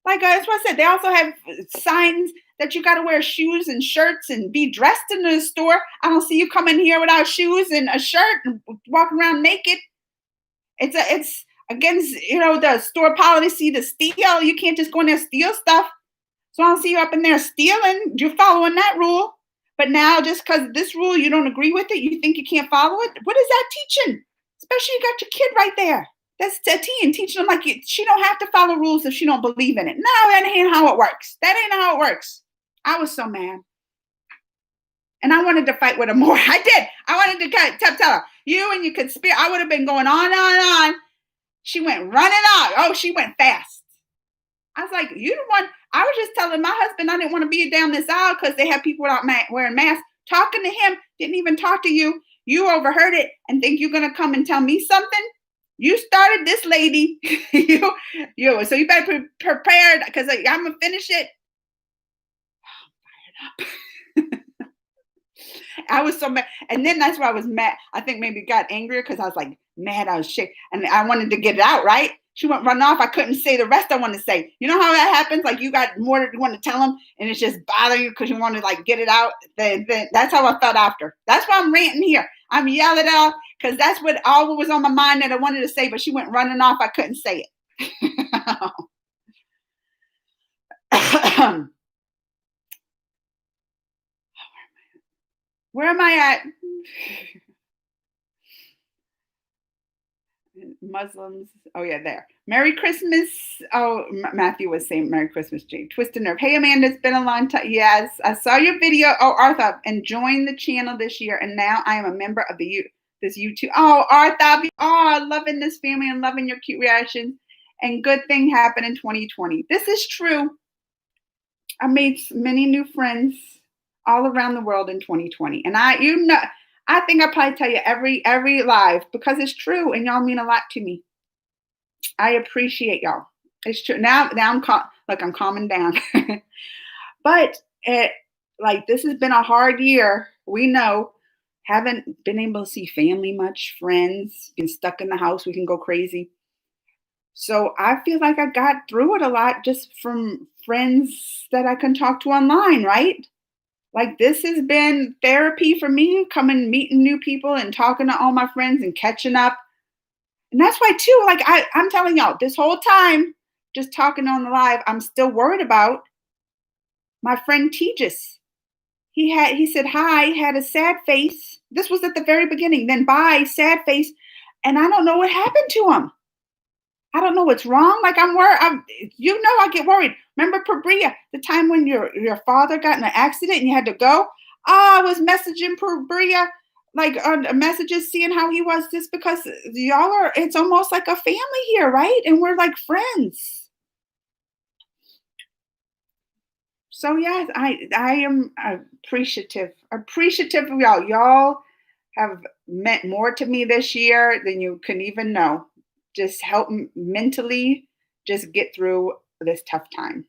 Like that's what I said. They also have signs that you got to wear shoes and shirts and be dressed in the store. I don't see you coming here without shoes and a shirt and walking around naked. It's against the store policy to steal. You can't just go in there and steal stuff. So I don't see you up in there stealing. You're following that rule. But now just because this rule you don't agree with it, you think you can't follow it. What is that teaching? Especially you got your kid right there. That's a teen teaching them like she don't have to follow rules if she don't believe in it. No, that ain't how it works. That ain't how it works. I was so mad. And I wanted to fight with her more. I did. I wanted to tell her, you and your conspiracy. I would have been going on and on. She went running out. Oh, she went fast. I was like, you the one. I was just telling my husband I didn't want to be down this aisle because they have people out wearing masks. Talking to him, didn't even talk to you. You overheard it and think you're going to come and tell me something? You started this, lady. So you better be prepared because I'm going to finish it. I was so mad. And then that's why I was mad. I think maybe got angrier because I was like mad. I was shaking and I wanted to get it out, right? She went run off. I couldn't say the rest I wanted to say. You know how that happens? Like you got more that you want to tell them and it's just bothering you because you want to like get it out. Then that's how I felt after. That's why I'm ranting here. I'm yelling out because that's what all was on my mind that I wanted to say, but she went running off. I couldn't say it. Where am I at? Muslims. Oh, yeah, there. Merry Christmas. Oh, Matthew was saying Merry Christmas, Jane. Twisted Nerve. Hey, Amanda, it's been a long time. Yes, I saw your video. Oh, Arthur, and joined the channel this year, and now I am a member of this YouTube. Oh, Arthur. Oh, loving this family and loving your cute reactions. And good thing happened in 2020. This is true. I made many new friends all around the world in 2020. And I think I probably tell you every live because it's true and y'all mean a lot to me. I appreciate y'all. It's true. Now I'm I'm calming down. But this has been a hard year. We know. Haven't been able to see family much, friends, been stuck in the house. We can go crazy. So I feel like I got through it a lot just from friends that I can talk to online, right? Like this has been therapy for me, coming, meeting new people and talking to all my friends and catching up. And that's why too, I'm telling y'all, this whole time, just talking on the live, I'm still worried about my friend Tejas. He said hi, had a sad face. This was at the very beginning. Then bye, sad face. And I don't know what happened to him. I don't know what's wrong. Like I'm worried. I get worried. Remember Pabria, the time when your father got in an accident and you had to go? I was messaging Pabria, like on messages, seeing how he was, just because y'all are. It's almost like a family here, right? And we're like friends. So yes, I am appreciative of y'all. Y'all have meant more to me this year than you can even know. Just help mentally just get through this tough time.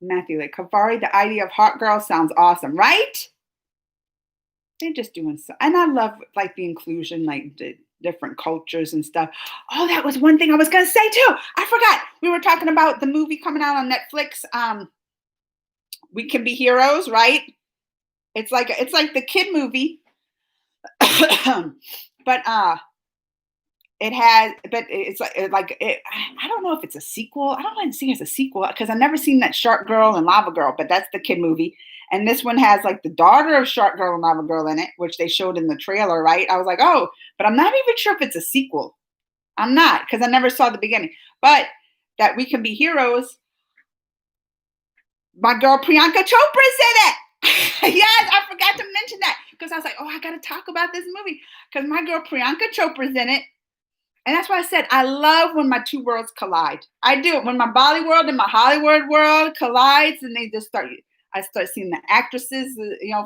Matthew, like Kavari, the idea of hot girl sounds awesome, right? They're just doing so, and I love like the inclusion, like the different cultures and stuff. Oh, that was one thing I was gonna say too. I forgot. We were talking about the movie coming out on Netflix. We Can Be Heroes, right? It's like the kid movie. But It has, but it's like it, I don't know if it's a sequel. I don't like to see it as a sequel because I've never seen that Shark Girl and Lava Girl, but that's the kid movie. And this one has like the daughter of Shark Girl and Lava Girl in it, which they showed in the trailer, right? I was like, oh, but I'm not even sure if it's a sequel. I'm not because I never saw the beginning. But that We Can Be Heroes, my girl Priyanka Chopra's in it. Yes, I forgot to mention that because I was like, oh, I got to talk about this movie because my girl Priyanka Chopra's in it. And that's why I said I love when my two worlds collide. I do. When my Bollywood and my Hollywood world collides and they just start, I start seeing the actresses,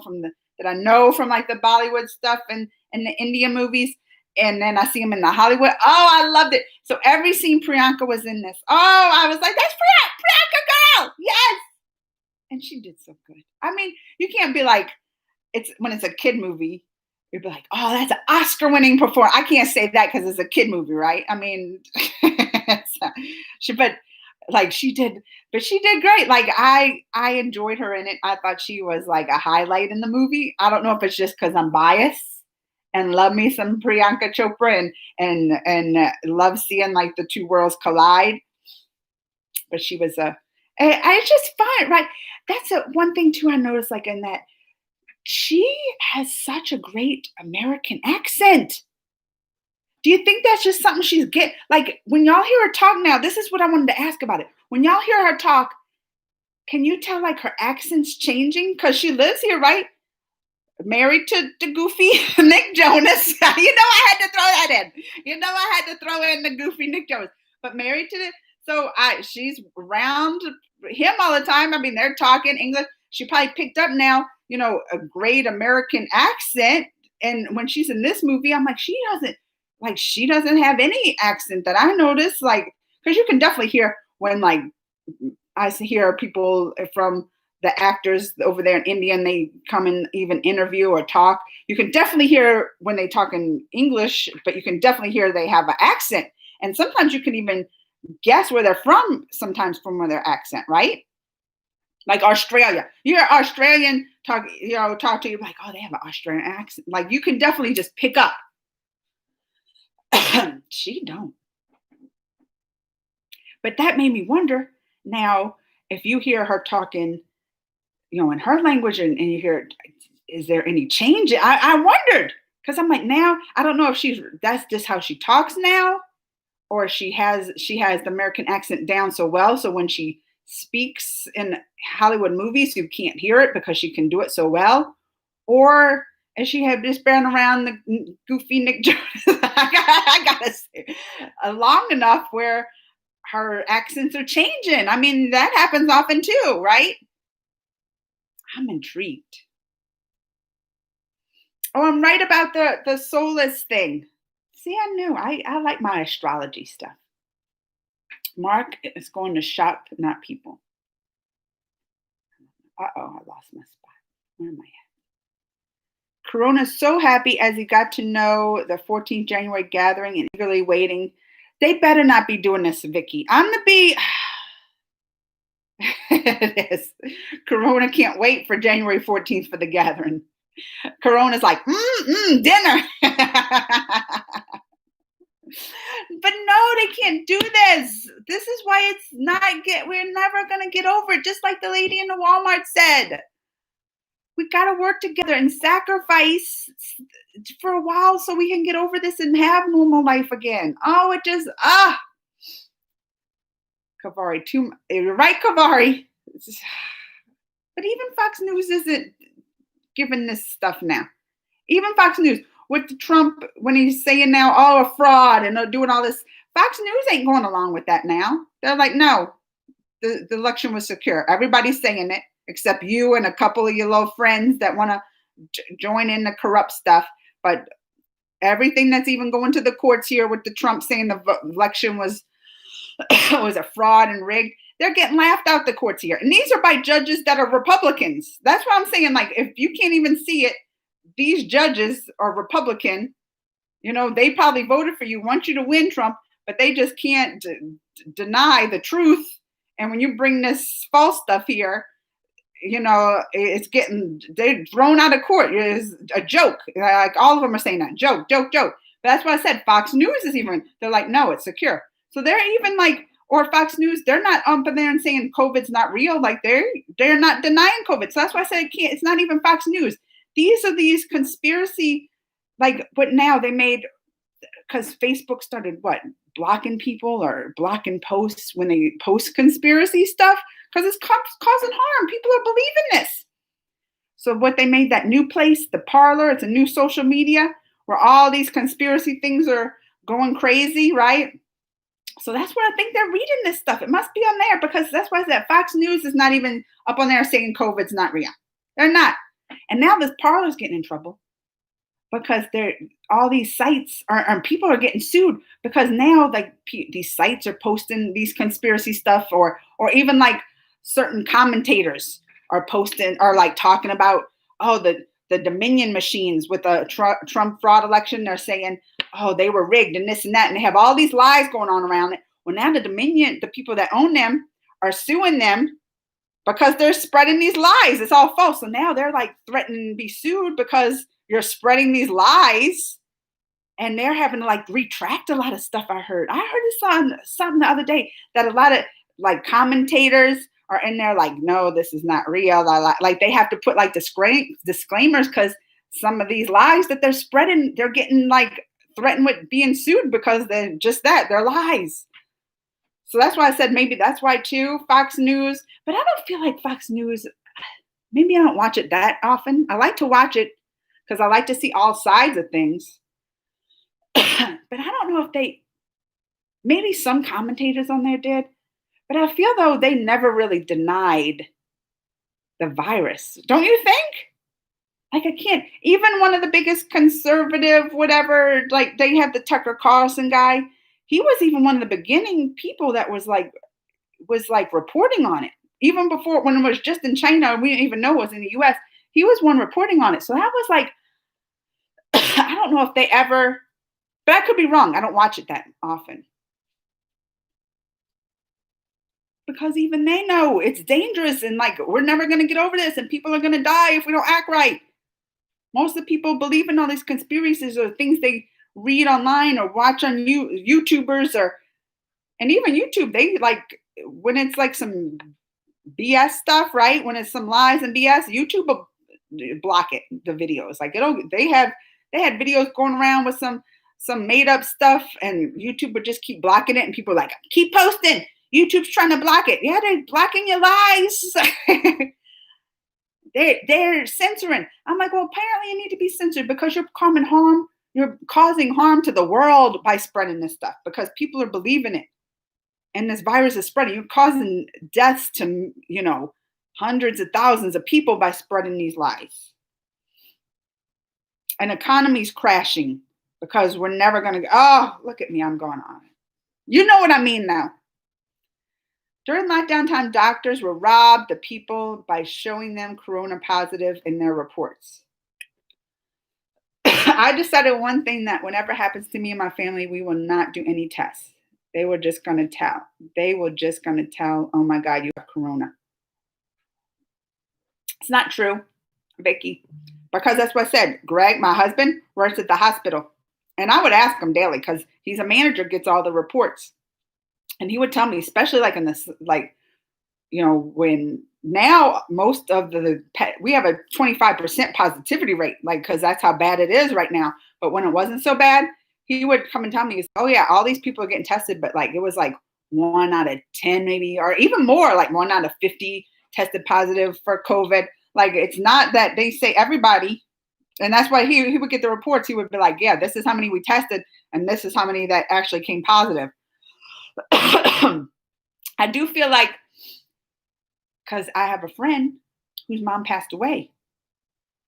from that I know from like the Bollywood stuff and the Indian movies. And then I see them in the Hollywood. Oh, I loved it. So every scene Priyanka was in this. Oh, I was like, that's Priyanka girl. Yes. And she did so good. I mean, you can't be like, when it's a kid movie, you'd be like, oh, that's an Oscar-winning performance. I can't say that because it's a kid movie, right? I mean, she did great. Like I enjoyed her in it. I thought she was like a highlight in the movie. I don't know if it's just because I'm biased and love me some Priyanka Chopra and love seeing like the two worlds collide. But she was I just find right. That's one thing too. I noticed like in that. She has such a great American accent. Do you think that's just something she's like when y'all hear her talk now, this is what I wanted to ask about it. When y'all hear her talk, can you tell like her accent's changing? Because she lives here, right? Married to goofy Nick Jonas. I had to throw that in. I had to throw in the goofy Nick Jonas. But married to she's around him all the time. I mean, they're talking English. She probably picked up now, a great American accent. And when she's in this movie, I'm like, she doesn't have any accent that I noticed. Like, because you can definitely hear when like I hear people from the actors over there in India and they come and even interview or talk. You can definitely hear when they talk in English, but you can definitely hear they have an accent. And sometimes you can even guess where they're from sometimes from their accent, right? Like Australia. You hear Australian talk to you like, oh, they have an Australian accent. Like you can definitely just pick up. She don't. But that made me wonder now, if you hear her talking, in her language and you hear, is there any change? I wondered because I'm like, now I don't know if that's just how she talks now, or she has the American accent down so well. So when she speaks in Hollywood movies, you can't hear it because she can do it so well. Or as she had just been around the goofy Nick Jonas, I gotta say, long enough where her accents are changing. I mean, that happens often too, right? I'm intrigued. Oh, I'm right about the soulless thing. See, I knew. I like my astrology stuff. Mark is going to shop, not people. Uh-oh, I lost my spot. Where am I at? Corona's so happy as he got to know the 14th January gathering and eagerly waiting. They better not be doing this, Vicky. I'm the bee. It is. Corona can't wait for January 14th for the gathering. Corona's like, dinner. But no, they can't do this. This is why we're never going to get over it. Just like the lady in the Walmart said. We got to work together and sacrifice for a while so we can get over this and have normal life again. Oh, it just, Kavari, you're right, Kavari. But even Fox News isn't giving this stuff now. Even Fox News with Trump, when he's saying now, oh, a fraud and doing all this, Fox News ain't going along with that now. They're like, no, the election was secure. Everybody's saying it except you and a couple of your little friends that want to join in the corrupt stuff. But everything that's even going to the courts here with the Trump saying the election was a fraud and rigged, they're getting laughed out the courts here. And these are by judges that are Republicans. That's what I'm saying. Like, if you can't even see it, these judges are Republican. They probably voted for you, want you to win, Trump, but they just can't deny the truth. And when you bring this false stuff here, they're thrown out of court. It's a joke. Like all of them are saying that. Joke. That's why I said Fox News is even, they're like, no, it's secure. So they're even like, or Fox News, they're not up in there and saying COVID's not real. Like they're not denying COVID. So that's why I said it's not even Fox News. These are these conspiracy, like, but now they made, because Facebook started what? Blocking people or blocking posts when they post conspiracy stuff because it's causing harm. People are believing this. So what they made that new place, the Parlor, it's a new social media where all these conspiracy things are going crazy, right? So that's where I think they're reading this stuff. It must be on there because that's why I said Fox News is not even up on there saying COVID's not real. They're not. And now this Parlor's getting in trouble because they're all these sites are people are getting sued because now like these sites are posting these conspiracy stuff or even like certain commentators are posting or like talking about the Dominion machines with the Trump fraud election. They're saying, oh, they were rigged and this and that. And they have all these lies going on around it. Well, now the Dominion, the people that own them are suing them because they're spreading these lies. It's all false. So now they're like threatening to be sued because you're spreading these lies. And they're having to like retract a lot of stuff. I heard this on something the other day that a lot of like commentators are in there like, no, this is not real. Like they have to put like disclaimers because some of these lies that they're spreading, they're getting like threatened with being sued because they're just that, they're lies. So that's why I said maybe that's why too, Fox News. But I don't feel like Fox News, maybe I don't watch it that often. I like to watch it because I like to see all sides of things. But I don't know if maybe some commentators on there did. But I feel though they never really denied the virus. Don't you think? Like I can't, even one of the biggest conservative, whatever, like they have the Tucker Carlson guy. He was even one of the beginning people that was like reporting on it. Even before when it was just in China, we didn't even know it was in the US. He was one reporting on it. So that was like, I don't know if they ever, but I could be wrong. I don't watch it that often. Because even they know it's dangerous and like we're never going to get over this and people are going to die if we don't act right. Most of the people believe in all these conspiracies or things they read online or watch on YouTubers and even YouTube, they like when it's like some BS stuff, right? When it's some lies and BS, YouTube will block it, the videos. Like they had videos going around with some made up stuff and YouTube would just keep blocking it and people are like, keep posting. YouTube's trying to block it. Yeah, they're blocking your lies. They're censoring. I'm like, well, apparently you need to be censored because you're causing harm. You're causing harm to the world by spreading this stuff because people are believing it. And this virus is spreading. You're causing deaths to, hundreds of thousands of people by spreading these lies. An economy's crashing because we're never going to, oh, look at me, I'm going on. You know what I mean now. During lockdown time, doctors were robbed of people by showing them corona positive in their reports. I decided one thing that whenever happens to me and my family, we will not do any tests. They were just going to tell. Oh my God, you have corona. It's not true, Vicky, because that's what I said. Greg, my husband, works at the hospital. And I would ask him daily because he's a manager, gets all the reports. And he would tell me, especially like in this, like, when now most of we have a 25% positivity rate, like, because that's how bad it is right now. But when it wasn't so bad, he would come and tell me, oh yeah, all these people are getting tested. But like, it was like 1 out of 10 maybe, or even more, like 1 out of 50 tested positive for COVID. Like, it's not that they say everybody. And that's why he would get the reports. He would be like, yeah, this is how many we tested. And this is how many that actually came positive. I do feel like, because I have a friend whose mom passed away,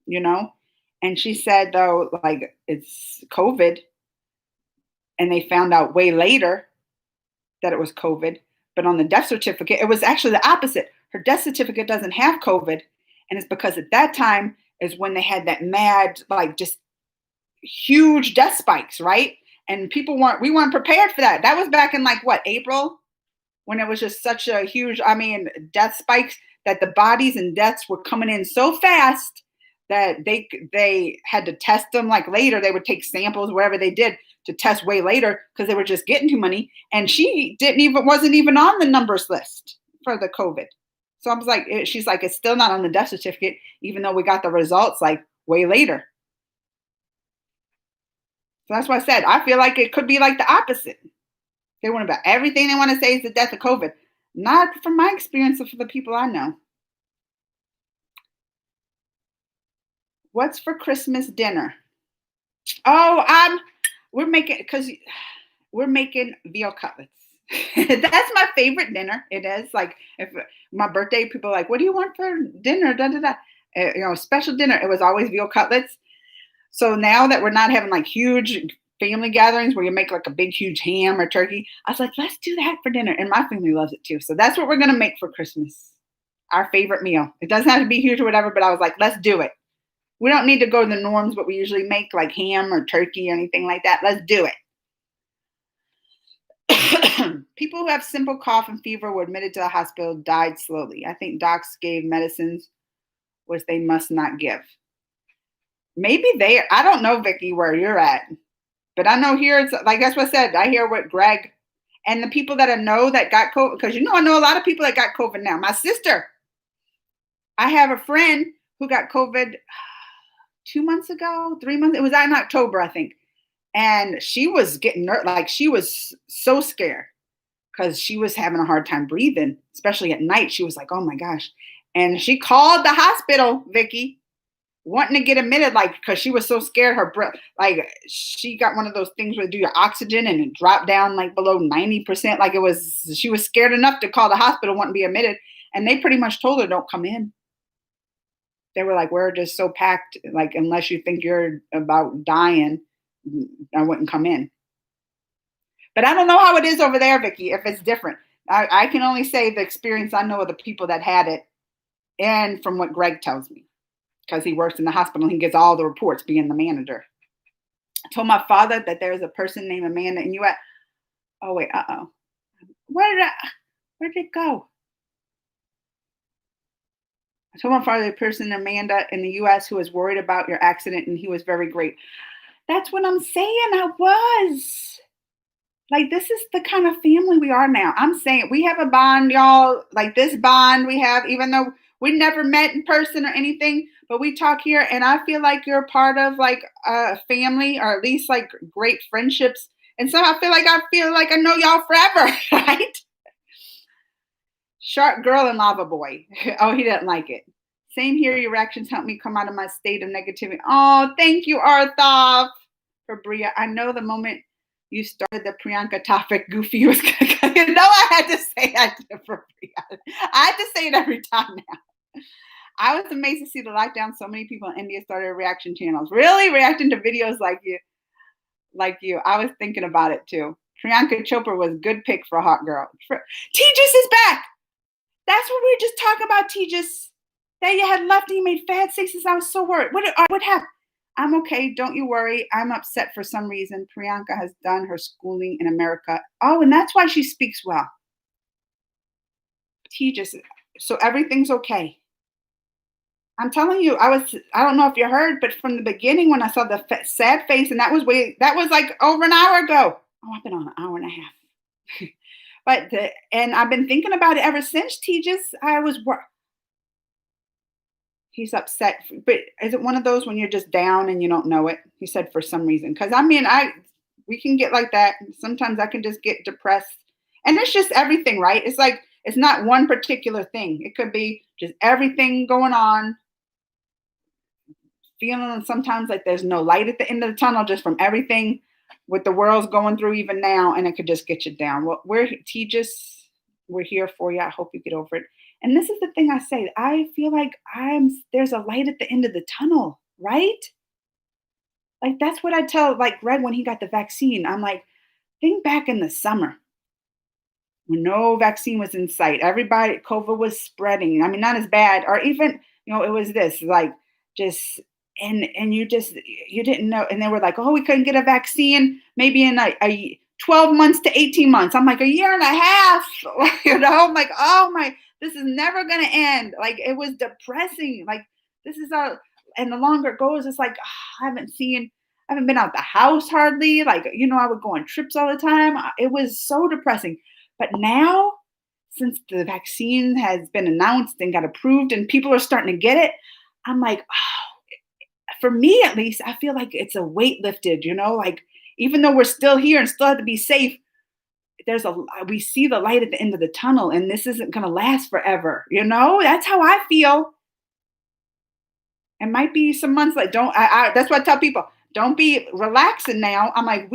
and she said, though, like, it's COVID, and they found out way later that it was COVID, but on the death certificate, it was actually the opposite. Her death certificate doesn't have COVID, and it's because at that time is when they had that mad, like, just huge death spikes, right? And we weren't prepared for that. That was back in like what, April? When it was just such a huge, death spikes that the bodies and deaths were coming in so fast that they had to test them like later. They would take samples wherever they did to test way later because they were just getting too many. And she wasn't even on the numbers list for the COVID. So I was like, she's like, it's still not on the death certificate, even though we got the results like way later. So that's why I said, I feel like it could be like the opposite. They want about everything they want to say is the death of COVID. Not from my experience, but for the people I know. What's for Christmas dinner? Oh, we're making veal cutlets. That's my favorite dinner. It is like if my birthday, people are like, what do you want for dinner? Da, da, da. Special dinner. It was always veal cutlets. So now that we're not having like huge family gatherings where you make like a big, huge ham or turkey, I was like, let's do that for dinner. And my family loves it too. So that's what we're going to make for Christmas. Our favorite meal. It doesn't have to be huge or whatever, but I was like, let's do it. We don't need to go to the norms, what we usually make, like ham or turkey or anything like that. Let's do it. People who have simple cough and fever were admitted to the hospital died slowly. I think docs gave medicines which they must not give. Maybe I don't know, Vicky, where you're at. But I know here, it's like that's what I said. I hear what Greg and the people that I know that got COVID, because I know a lot of people that got COVID now. My sister, I have a friend who got COVID 2 months ago, 3 months. It was in October, I think. And she was getting like she was so scared because she was having a hard time breathing, especially at night. She was like, oh my gosh. And she called the hospital, Vicky, wanting to get admitted, like, because she was so scared. Her breath, like, she got one of those things where they do your oxygen and it dropped down like below 90%. Like she was scared enough to call the hospital, wanting to be admitted. And they pretty much told her, don't come in. They were like, we're just so packed. Like, unless you think you're about dying, I wouldn't come in. But I don't know how it is over there, Vicky, if it's different. I can only say the experience I know of the people that had it and from what Greg tells me, because he works in the hospital. He gets all the reports being the manager. I told my father that there's a person named Amanda in U.S. Oh, wait, where did it go? I told my father the person, Amanda, in the U.S. who was worried about your accident, and he was very great. That's what I'm saying. I was. Like, this is the kind of family we are now. I'm saying we have a bond, y'all. Like, this bond we have, even though we never met in person or anything, but we talk here, and I feel like you're part of, like, a family, or at least, like, great friendships. And so I feel like I know y'all forever, right? Shark girl and lava boy. Oh, he didn't like it. Same here. Your reactions helped me come out of my state of negativity. Oh, thank you, Arthaf. For Bria. I know the moment you started the Priyanka topic, Goofy was going to come. I had to say that for Bria. I had to say it every time now. I was amazed to see the lockdown. So many people in India started reaction channels. Really? Reacting to videos like you. I was thinking about it too. Priyanka Chopra was a good pick for a hot girl. Tejas is back. That's what we were just talking about, Tejas. That you had left and you made fat faces. I was so worried. What happened? I'm okay. Don't you worry. I'm upset for some reason. Priyanka has done her schooling in America. Oh, and that's why she speaks well. Tejas. So everything's okay. I'm telling you, I don't know if you heard, but from the beginning when I saw the sad face, and that was like over an hour ago. Oh, I've been on an hour and a half. And I've been thinking about it ever since, Tejas. He's upset, but is it one of those when you're just down and you don't know it? He said for some reason, because we can get like that. Sometimes I can just get depressed, and it's just everything, right? It's like it's not one particular thing. It could be just everything going on, feeling sometimes like there's no light at the end of the tunnel, just from everything what the world's going through even now, and it could just get you down. Well, we're here for you. I hope you get over it. And this is the thing I say. I feel like there's a light at the end of the tunnel, right? Like that's what I tell like Greg when he got the vaccine. I'm like, think back in the summer when no vaccine was in sight. Everybody, COVID was spreading. I mean, not as bad, or even, it was this like just. And you didn't know. And they were like, oh, we couldn't get a vaccine maybe in a 12 months to 18 months. I'm like, a year and a half, I'm like, oh my, this is never going to end. Like, it was depressing. Like, this is and the longer it goes, it's like I haven't been out the house hardly. Like, I would go on trips all the time. It was so depressing. But now, since the vaccine has been announced and got approved and people are starting to get it, I'm like, for me at least, I feel like it's a weight lifted, like even though we're still here and still have to be safe, we see the light at the end of the tunnel and this isn't going to last forever. That's how I feel. It might be some months like that's what I tell people. Don't be relaxing now. I'm like,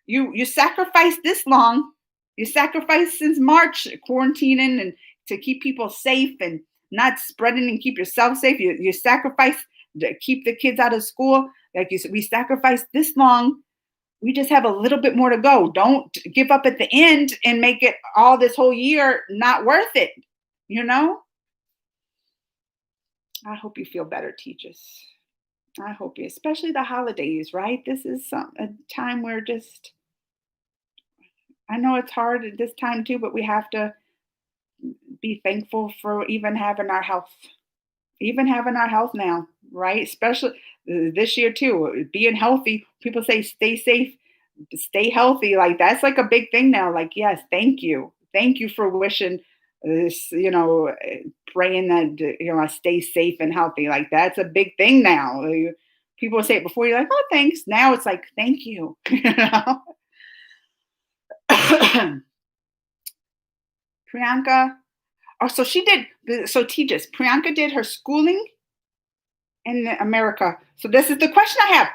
you sacrificed this long. You sacrificed since March quarantining and to keep people safe and not spreading and keep yourself safe. You sacrifice to keep the kids out of school. Like you said, we sacrificed this long. We just have a little bit more to go. Don't give up at the end and make it all this whole year not worth it. I hope you feel better, teachers. I hope you, especially the holidays, right? This is a time where I know it's hard at this time too, but we have to be thankful for even having our health now, right? Especially this year too, being healthy. People say stay safe, stay healthy. Like that's like a big thing now. Like, yes, thank you. Thank you for wishing this, praying that, I stay safe and healthy. Like that's a big thing now. People say it before, you're like, oh, thanks. Now it's like, thank you. Priyanka. Oh, so teachers. Priyanka did her schooling in America. So this is the question I have.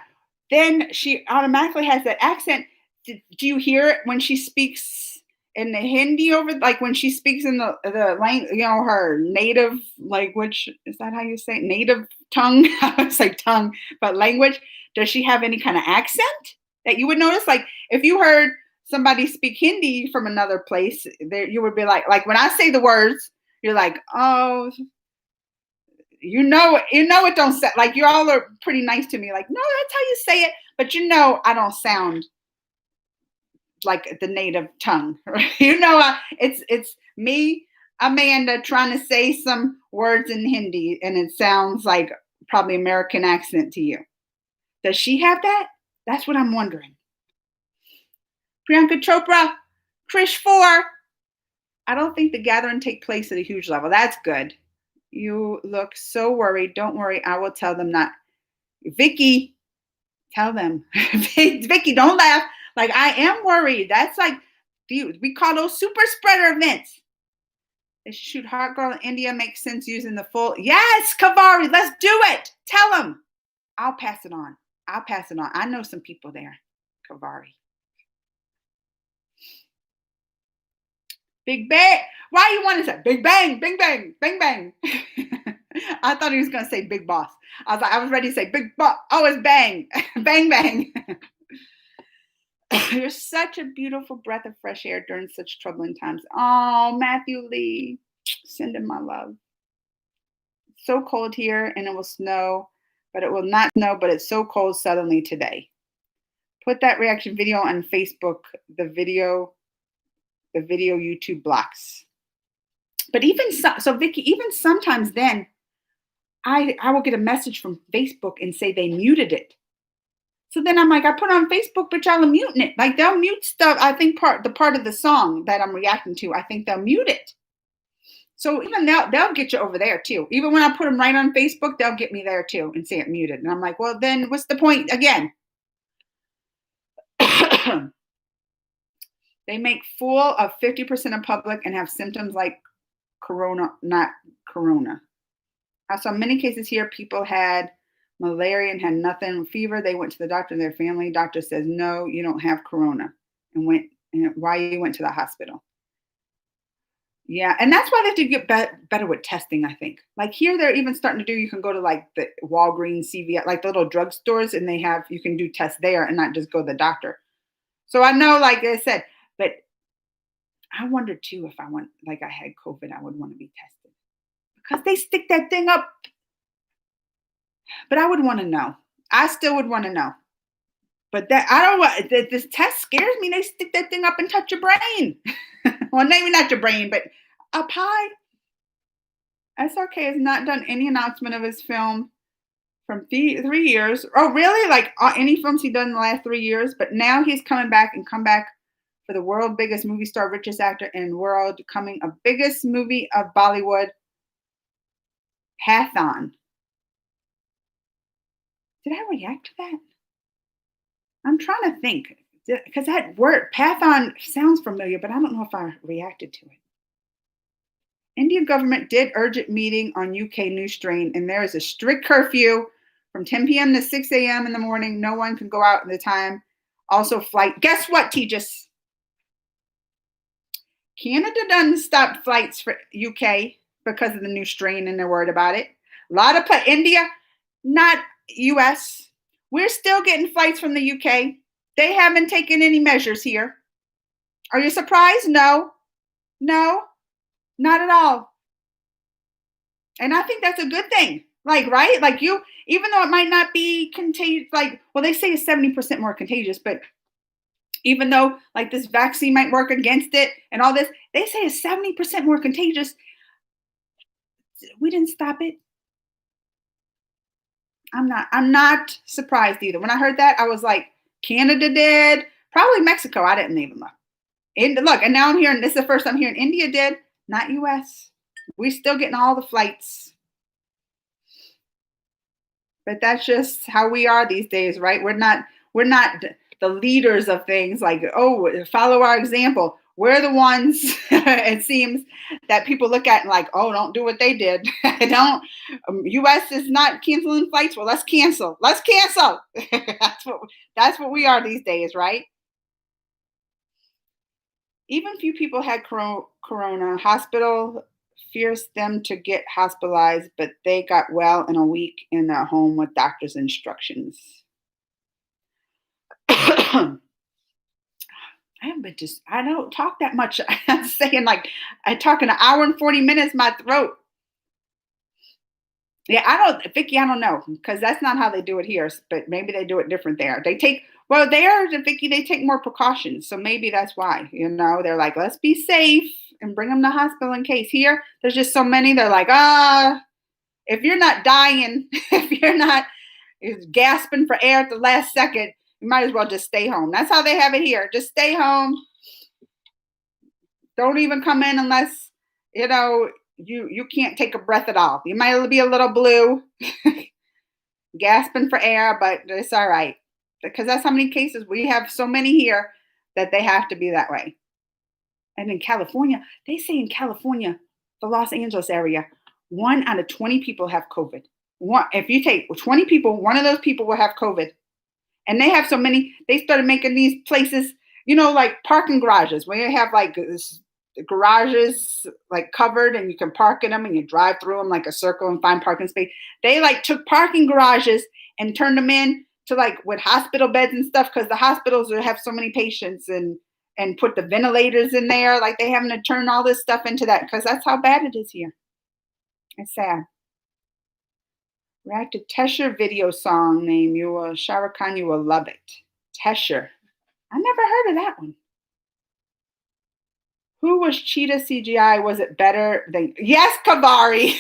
Then she automatically has that accent. Do you hear it when she speaks in the Hindi like when she speaks in the language, her native language? Is that how you say it? Native tongue? I would say tongue, but language. Does she have any kind of accent that you would notice? Like if you heard somebody speak Hindi from another place, there you would be like when I say the words, you're like, oh, it don't sound like you all are pretty nice to me. Like, no, that's how you say it. But I don't sound like the native tongue. Right? It's me, Amanda, trying to say some words in Hindi, and it sounds like probably American accent to you. Does she have that? That's what I'm wondering. Priyanka Chopra, Krish 4. I don't think the gathering take place at a huge level. That's good. You look so worried. Don't worry. I will tell them not. Vicky, tell them. Vicky, don't laugh. Like, I am worried. That's like, we call those super spreader events. They should shoot Hot Girl in India. Makes sense using the full. Yes, Kavari, let's do it. Tell them. I'll pass it on. I know some people there. Kavari. Big Bang. Why you want to say Big Bang, Bing Bang, Bang Bang? I thought he was going to say Big Boss. I was ready to say Big Boss. Oh, it's Bang. Bang Bang. You're such a beautiful breath of fresh air during such troubling times. Oh, Matthew Lee. Send him my love. It's so cold here and it will snow, but it will not snow, but it's so cold suddenly today. Put that reaction video on Facebook, the video YouTube blocks. But even so Vicky, even sometimes then I will get a message from Facebook and say they muted it. So then I'm like, I put it on Facebook, but y'all are muting it. Like they'll mute stuff. I think the part of the song that I'm reacting to, I think they'll mute it. So even they'll get you over there too. Even when I put them right on Facebook, they'll get me there too and say it muted. And I'm like, well, then what's the point again? They make fool of 50% of public and have symptoms like corona, not corona. I saw many cases here. People had malaria and had nothing, fever. They went to the doctor and their family doctor says, no, you don't have corona, and why you went to the hospital. Yeah, and that's why they have to get better with testing, I think. Like here, they're even starting to do, you can go to like the Walgreens, CVS, like the little drugstores, and you can do tests there and not just go to the doctor. So I know, like I said, but I wonder too if I had COVID, I would want to be tested because they stick that thing up. But I would want to know. I still would want to know. But this test scares me. They stick that thing up and touch your brain. Well, maybe not your brain, but up high. SRK has not done any announcement of his film from 3 years. Oh, really? Like any films he done in the last 3 years? But now he's coming back and come back for the world biggest movie star, richest actor in the world, coming a biggest movie of Bollywood, Pathan. Did I react to that? I'm trying to think because that word Pathan sounds familiar, but I don't know if I reacted to it. Indian government did urgent meeting on UK new strain, and there is a strict curfew from 10 p.m. to 6 a.m. in the morning. No one can go out at the time. Also, flight. Guess what, Tejas? Canada done stopped flights for UK because of the new strain, and they're worried about it. A lot of India, not US. We're still getting flights from the UK. They haven't taken any measures here. Are you surprised? No, not at all. And I think that's a good thing. Like, right? Like even though it might not be contagious, like, well, they say it's 70% more contagious, but even though like this vaccine might work against it and all this, they say it's 70% more contagious. We didn't stop it. I'm not surprised either. When I heard that, I was like, Canada did, probably Mexico. I didn't even look. And now I'm hearing, this is the first I'm hearing India did, not US. We're still getting all the flights. But that's just how we are these days, right? We're not the leaders of things like, oh, follow our example. We're the ones, it seems, that people look at and like, oh, don't do what they did. Don't. U.S. is not canceling flights. Well, let's cancel. That's what we are these days, right? Even few people had corona. Hospital fears them to get hospitalized, but they got well in a week in their home with doctor's instructions. I don't talk that much. I'm saying like I talk an hour and 40 minutes, my throat. Yeah, Vicky, I don't know, because that's not how they do it here, but maybe they do it different there. Vicky, they take more precautions. So maybe that's why, they're like, let's be safe and bring them to the hospital in case. Here, there's just so many. They're like, if you're not dying, if you're not gasping for air at the last second, you might as well just stay home. That's how they have it here. Just stay home. Don't even come in unless, you can't take a breath at all. You might be a little blue, gasping for air, but it's all right. Because that's how many cases we have, so many here that they have to be that way. And in California, they say in California, the Los Angeles area, 1 out of 20 people have COVID. If you take 20 people, one of those people will have COVID. And they have so many, they started making these places, like parking garages, where you have like garages like covered and you can park in them and you drive through them like a circle and find parking space. They like took parking garages and turned them in to like with hospital beds and stuff, because the hospitals have so many patients, and put the ventilators in there. Like they having to turn all this stuff into that, because that's how bad it is here. It's sad. React to Tesher video song name. Shah Rukh Khan, you will love it. Tesher. I never heard of that one. Who was Cheetah CGI? Was it better than... Yes, Kavari.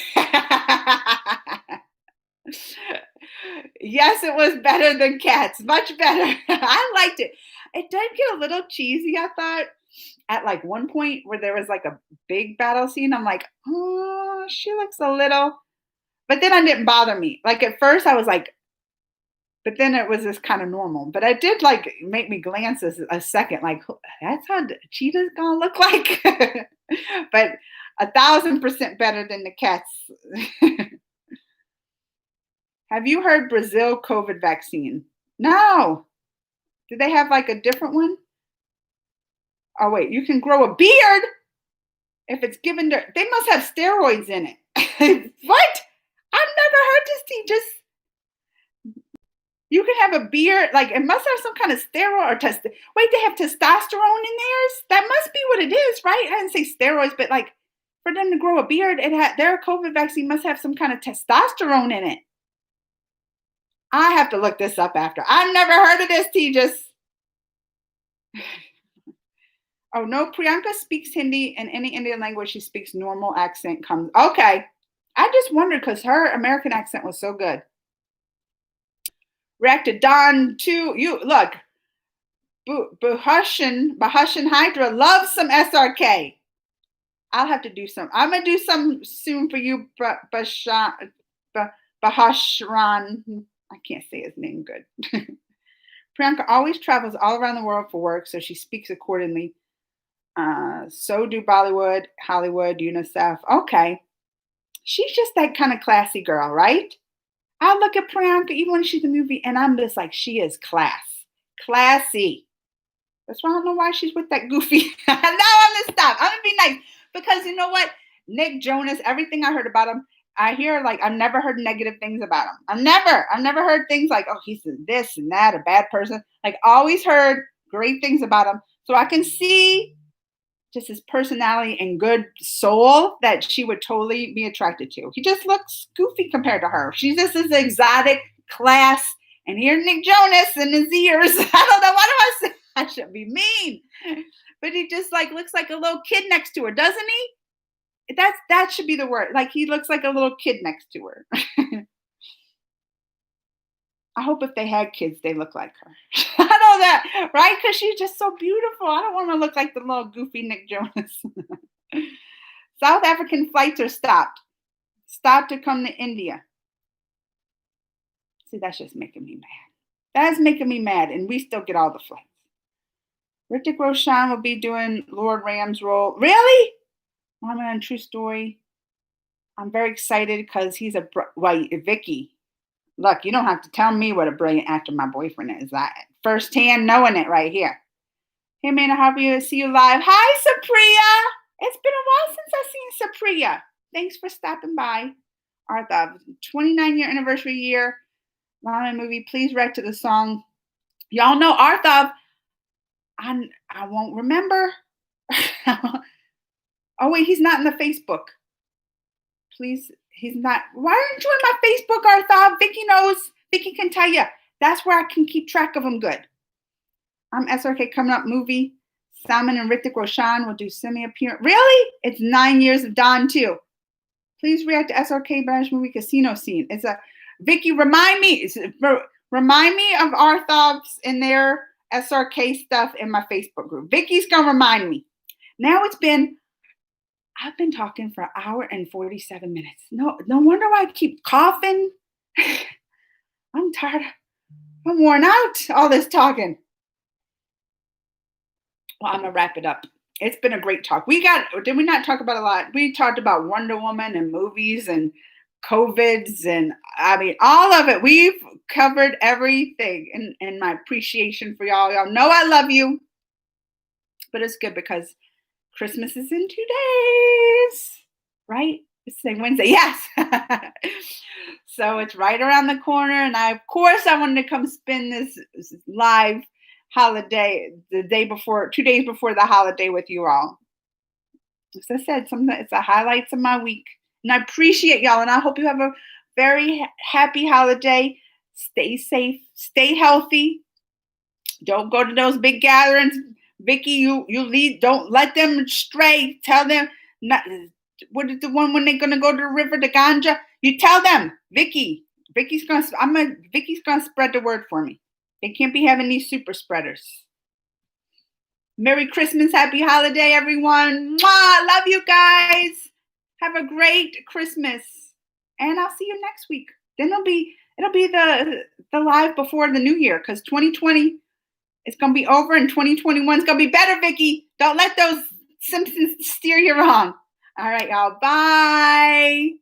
Yes, it was better than Cats. Much better. I liked it. It did get a little cheesy, I thought, at like one point where there was like a big battle scene. I'm like, oh, she looks a little... But then it didn't bother me. Like at first I was like, but then it was just kind of normal. But it did like make me glance a second, like that's how Cheetah's gonna look like. But 1,000% better than the Cats. Have you heard Brazil COVID vaccine? No. Do they have like a different one? Oh wait, you can grow a beard if it's given to... They must have steroids in it. What? I've never heard this thing. Just you can have a beard, like it must have some kind of steroid or test. Wait, they have testosterone in theirs? That must be what it is, right? I didn't say steroids, but like for them to grow a beard, their COVID vaccine must have some kind of testosterone in it. I have to look this up after. I've never heard of this, Tejas. Oh no, Priyanka speaks Hindi, and any Indian language she speaks normal accent comes. Okay. I just wondered because her American accent was so good. react to Don too. You look, Bahushan Hydra loves some SRK. I'll have to do some. I'm gonna do some soon for you, Bahashran. I can't say his name good. Priyanka always travels all around the world for work, so she speaks accordingly. So do Bollywood, Hollywood, UNICEF. Okay. She's just that kind of classy girl, right? I look at Priyanka even when she's in a movie and I'm just like, she is classy. That's why I don't know why she's with that goofy. Now I'm going to stop. I'm going to be nice because you know what? Nick Jonas, everything I heard about him, I hear like, I've never heard negative things about him. I've never heard things like, oh, he's this and that, a bad person. Like always heard great things about him. So I can see just his personality and good soul that she would totally be attracted to. He just looks goofy compared to her. She's just this exotic class. And here Nick Jonas in his ears. I don't know. What do I say? I shouldn't be mean. But he just like looks like a little kid next to her, doesn't he? That should be the word. Like he looks like a little kid next to her. I hope if they had kids, they look like her. I know that, right? Because she's just so beautiful. I don't want to look like the little goofy Nick Jonas. South African flights are stopped. Stopped to come to India. See, that's just making me mad. That's making me mad, and we still get all the flights. Hrithik Roshan will be doing Lord Ram's role. Really? I'm true story. I'm very excited because he's Vicky. Look, you don't have to tell me what a brilliant actor my boyfriend is. Firsthand knowing it right here. Hey, man, I'm happy to see you live. Hi, Supriya. It's been a while since I've seen Supriya. Thanks for stopping by. Arthav, 29-year anniversary year. Lana movie. Please react to the song. Y'all know Arthav. I won't remember. Oh, wait, he's not in the Facebook. Please. He's not. Why aren't you in my Facebook, Arthav? Vicky knows. Vicky can tell you. That's where I can keep track of them good. I'm SRK coming up movie. Salman and Hrithik Roshan will do semi-appearance. Really? It's 9 years of Don too. Please react to SRK British movie casino scene. It's a Vicky. Remind me of Arthav's in their SRK stuff in my Facebook group. Vicky's gonna remind me. Now I've been talking for an hour and 47 minutes. No wonder why I keep coughing. I'm tired. I'm worn out, all this talking. Well, I'm going to wrap it up. It's been a great talk. Did we not talk about a lot? We talked about Wonder Woman and movies and COVIDs and, I mean, all of it. We've covered everything and my appreciation for y'all. Y'all know I love you. But it's good because Christmas is in 2 days, right? It's Wednesday, yes. So it's right around the corner. And of course, I wanted to come spend this live holiday, 2 days before the holiday with you all. As I said, it's the highlights of my week. And I appreciate y'all. And I hope you have a very happy holiday. Stay safe. Stay healthy. Don't go to those big gatherings. Vicky, you lead. Don't let them stray. Tell them not. What is the one when they're gonna go to the river, the ganja? You tell them, Vicky's gonna spread the word for me. They can't be having these super spreaders. Merry Christmas, happy holiday, everyone. Mwah! Love you guys. Have a great Christmas, and I'll see you next week. Then it'll be the live before the new year because 2020. It's going to be over and 2021 is going to be better, Vicky. Don't let those Simpsons steer you wrong. All right, y'all. Bye.